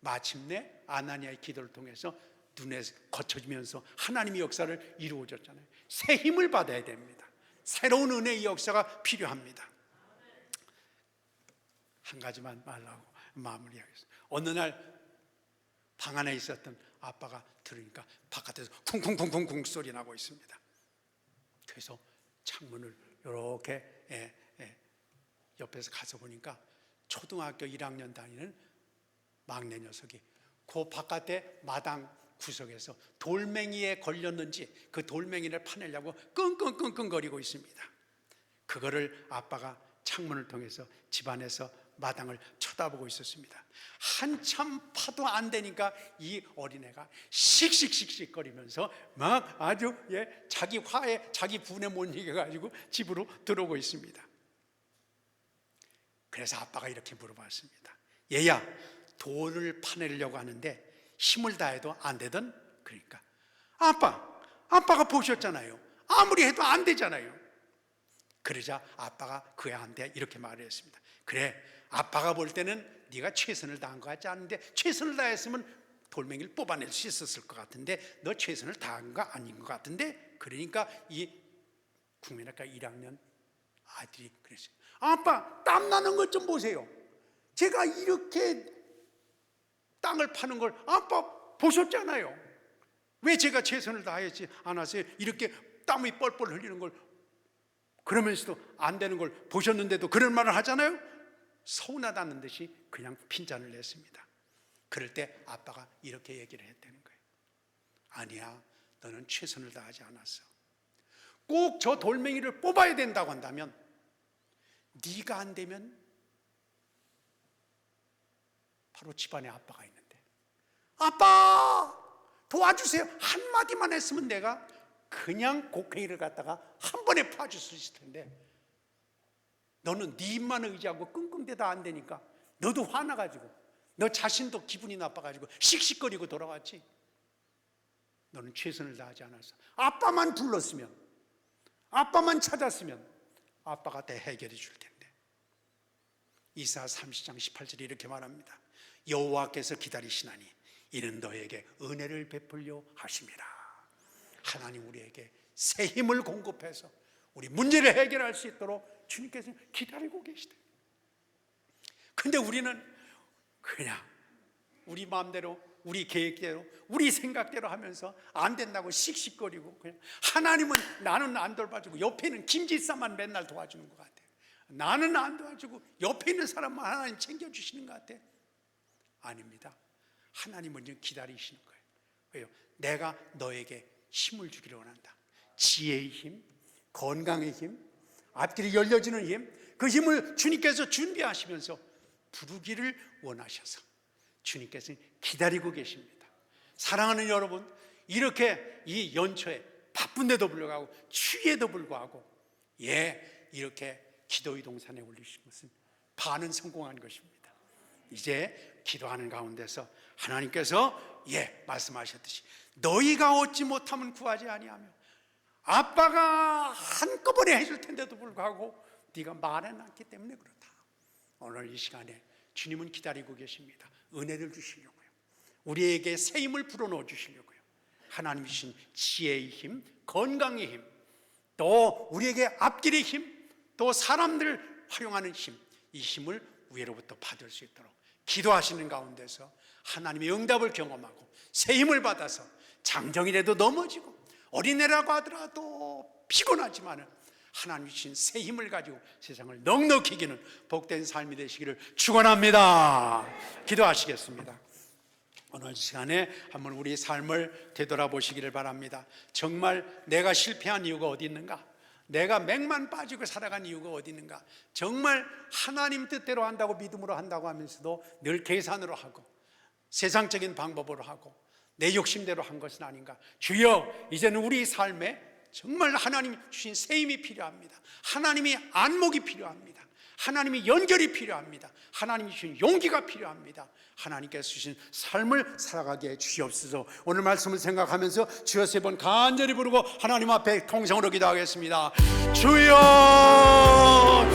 마침내 아나니아의 기도를 통해서 눈에 거쳐지면서 하나님의 역사를 이루어졌잖아요. 새 힘을 받아야 됩니다. 새로운 은혜의 역사가 필요합니다. 한 가지만 말하고 마무리하겠습니다. 어느 날 방 안에 있었던 아빠가 들으니까 바깥에서 쿵쿵쿵쿵쿵 소리 나고 있습니다. 그래서 창문을 이렇게 옆에서 가서 보니까 초등학교 1학년 다니는 막내 녀석이 그 바깥에 마당 구석에서 돌멩이에 걸렸는지 그 돌멩이를 파내려고 끙끙끙끙거리고 있습니다. 그거를 아빠가 창문을 통해서 집안에서 마당을 쳐다보고 있었습니다. 한참 파도 안 되니까 이 어린애가 씩씩씩씩 거리면서 막 아주 자기 화에 자기 분에 못 이겨가지고 집으로 들어오고 있습니다. 그래서 아빠가 이렇게 물어봤습니다. 얘야, 돌을 파내려고 하는데 힘을 다해도 안 되던? 그러니까 아빠가 보셨잖아요. 아무리 해도 안 되잖아요. 그러자 아빠가 그 애한테 이렇게 말을 했습니다. 그래, 아빠가 볼 때는 네가 최선을 다한 것 같지 않은데 최선을 다했으면 돌멩이를 뽑아낼 수 있었을 것 같은데 너 최선을 다한 거 아닌 것 같은데. 그러니까 이 국민학과 1학년 아들이 그랬어요. 아빠, 땀나는 것 좀 보세요. 제가 이렇게 땅을 파는 걸 아빠 보셨잖아요. 왜 제가 최선을 다하지 않았어요? 이렇게 땀이 뻘뻘 흘리는 걸 그러면서도 안 되는 걸 보셨는데도 그런 말을 하잖아요. 서운하다는 듯이 그냥 핀잔을 냈습니다. 그럴 때 아빠가 이렇게 얘기를 했다는 거예요. 아니야, 너는 최선을 다하지 않았어. 꼭 저 돌멩이를 뽑아야 된다고 한다면 네가 안 되면 바로 집안에 아빠가 있는데 아빠 도와주세요 한마디만 했으면 내가 그냥 곡괭이를 갖다가 한 번에 파줄 수 있을 텐데 너는 네 입만 의지하고 끙끙대다 안 되니까 너도 화나가지고 너 자신도 기분이 나빠가지고 씩씩거리고 돌아왔지. 너는 최선을 다하지 않았어. 아빠만 불렀으면, 아빠만 찾았으면 아빠가 다 해결해 줄 텐데. 이사 30장 18절에 이렇게 말합니다. 여호와께서 기다리시나니 이는 너에게 은혜를 베풀려 하심이라. 하나님 우리에게 새 힘을 공급해서 우리 문제를 해결할 수 있도록 주님께서 기다리고 계시대. 근데 우리는 그냥 우리 마음대로, 우리 계획대로, 우리 생각대로 하면서 안 된다고 씩씩거리고, 그냥 하나님은 나는 안 돌봐주고 옆에는 김지사만 맨날 도와주는 것 같아. 나는 안 도와주고 옆에 있는 사람만 하나님 챙겨주시는 것 같아. 아닙니다. 하나님은 지금 기다리시는 거예요. 왜요? 내가 너에게 힘을 주기를 원한다. 지혜의 힘, 건강의 힘, 앞길이 열려지는 힘, 그 힘을 주님께서 준비하시면서 부르기를 원하셔서 주님께서 기다리고 계십니다. 사랑하는 여러분, 이렇게 이 연초에 바쁜데도 불구하고 추위에도 불구하고 이렇게 기도의 동산에 올리신 것은 반은 성공한 것입니다. 이제 기도하는 가운데서 하나님께서 말씀하셨듯이 너희가 얻지 못하면 구하지 아니하며, 아빠가 한꺼번에 해줄 텐데도 불구하고 네가 말해놨기 때문에 그렇다. 오늘 이 시간에 주님은 기다리고 계십니다. 은혜를 주시려고요, 우리에게 새 힘을 불어넣어 주시려고요. 하나님 주신 지혜의 힘, 건강의 힘, 또 우리에게 앞길의 힘, 또 사람들을 활용하는 힘, 이 힘을 위로부터 받을 수 있도록 기도하시는 가운데서 하나님의 응답을 경험하고 새 힘을 받아서 장정이라도 넘어지고 어린애라고 하더라도 피곤하지만 하나님 주신 새 힘을 가지고 세상을 넉넉히 이기는 복된 삶이 되시기를 축원합니다. 기도하시겠습니다. 오늘 시간에 한번 우리 삶을 되돌아보시기를 바랍니다. 정말 내가 실패한 이유가 어디 있는가? 내가 맥만 빠지고 살아간 이유가 어디 있는가? 정말 하나님 뜻대로 한다고 믿음으로 한다고 하면서도 늘 계산으로 하고 세상적인 방법으로 하고 내 욕심대로 한 것은 아닌가? 주여, 이제는 우리 삶에 정말 하나님 주신 새 힘이 필요합니다. 하나님이 안목이 필요합니다. 하나님이 연결이 필요합니다. 하나님이 주신 용기가 필요합니다. 하나님께서 주신 삶을 살아가게 해 주시옵소서. 오늘 말씀을 생각하면서 주여 3번 간절히 부르고 하나님 앞에 통성으로 기도하겠습니다. 주여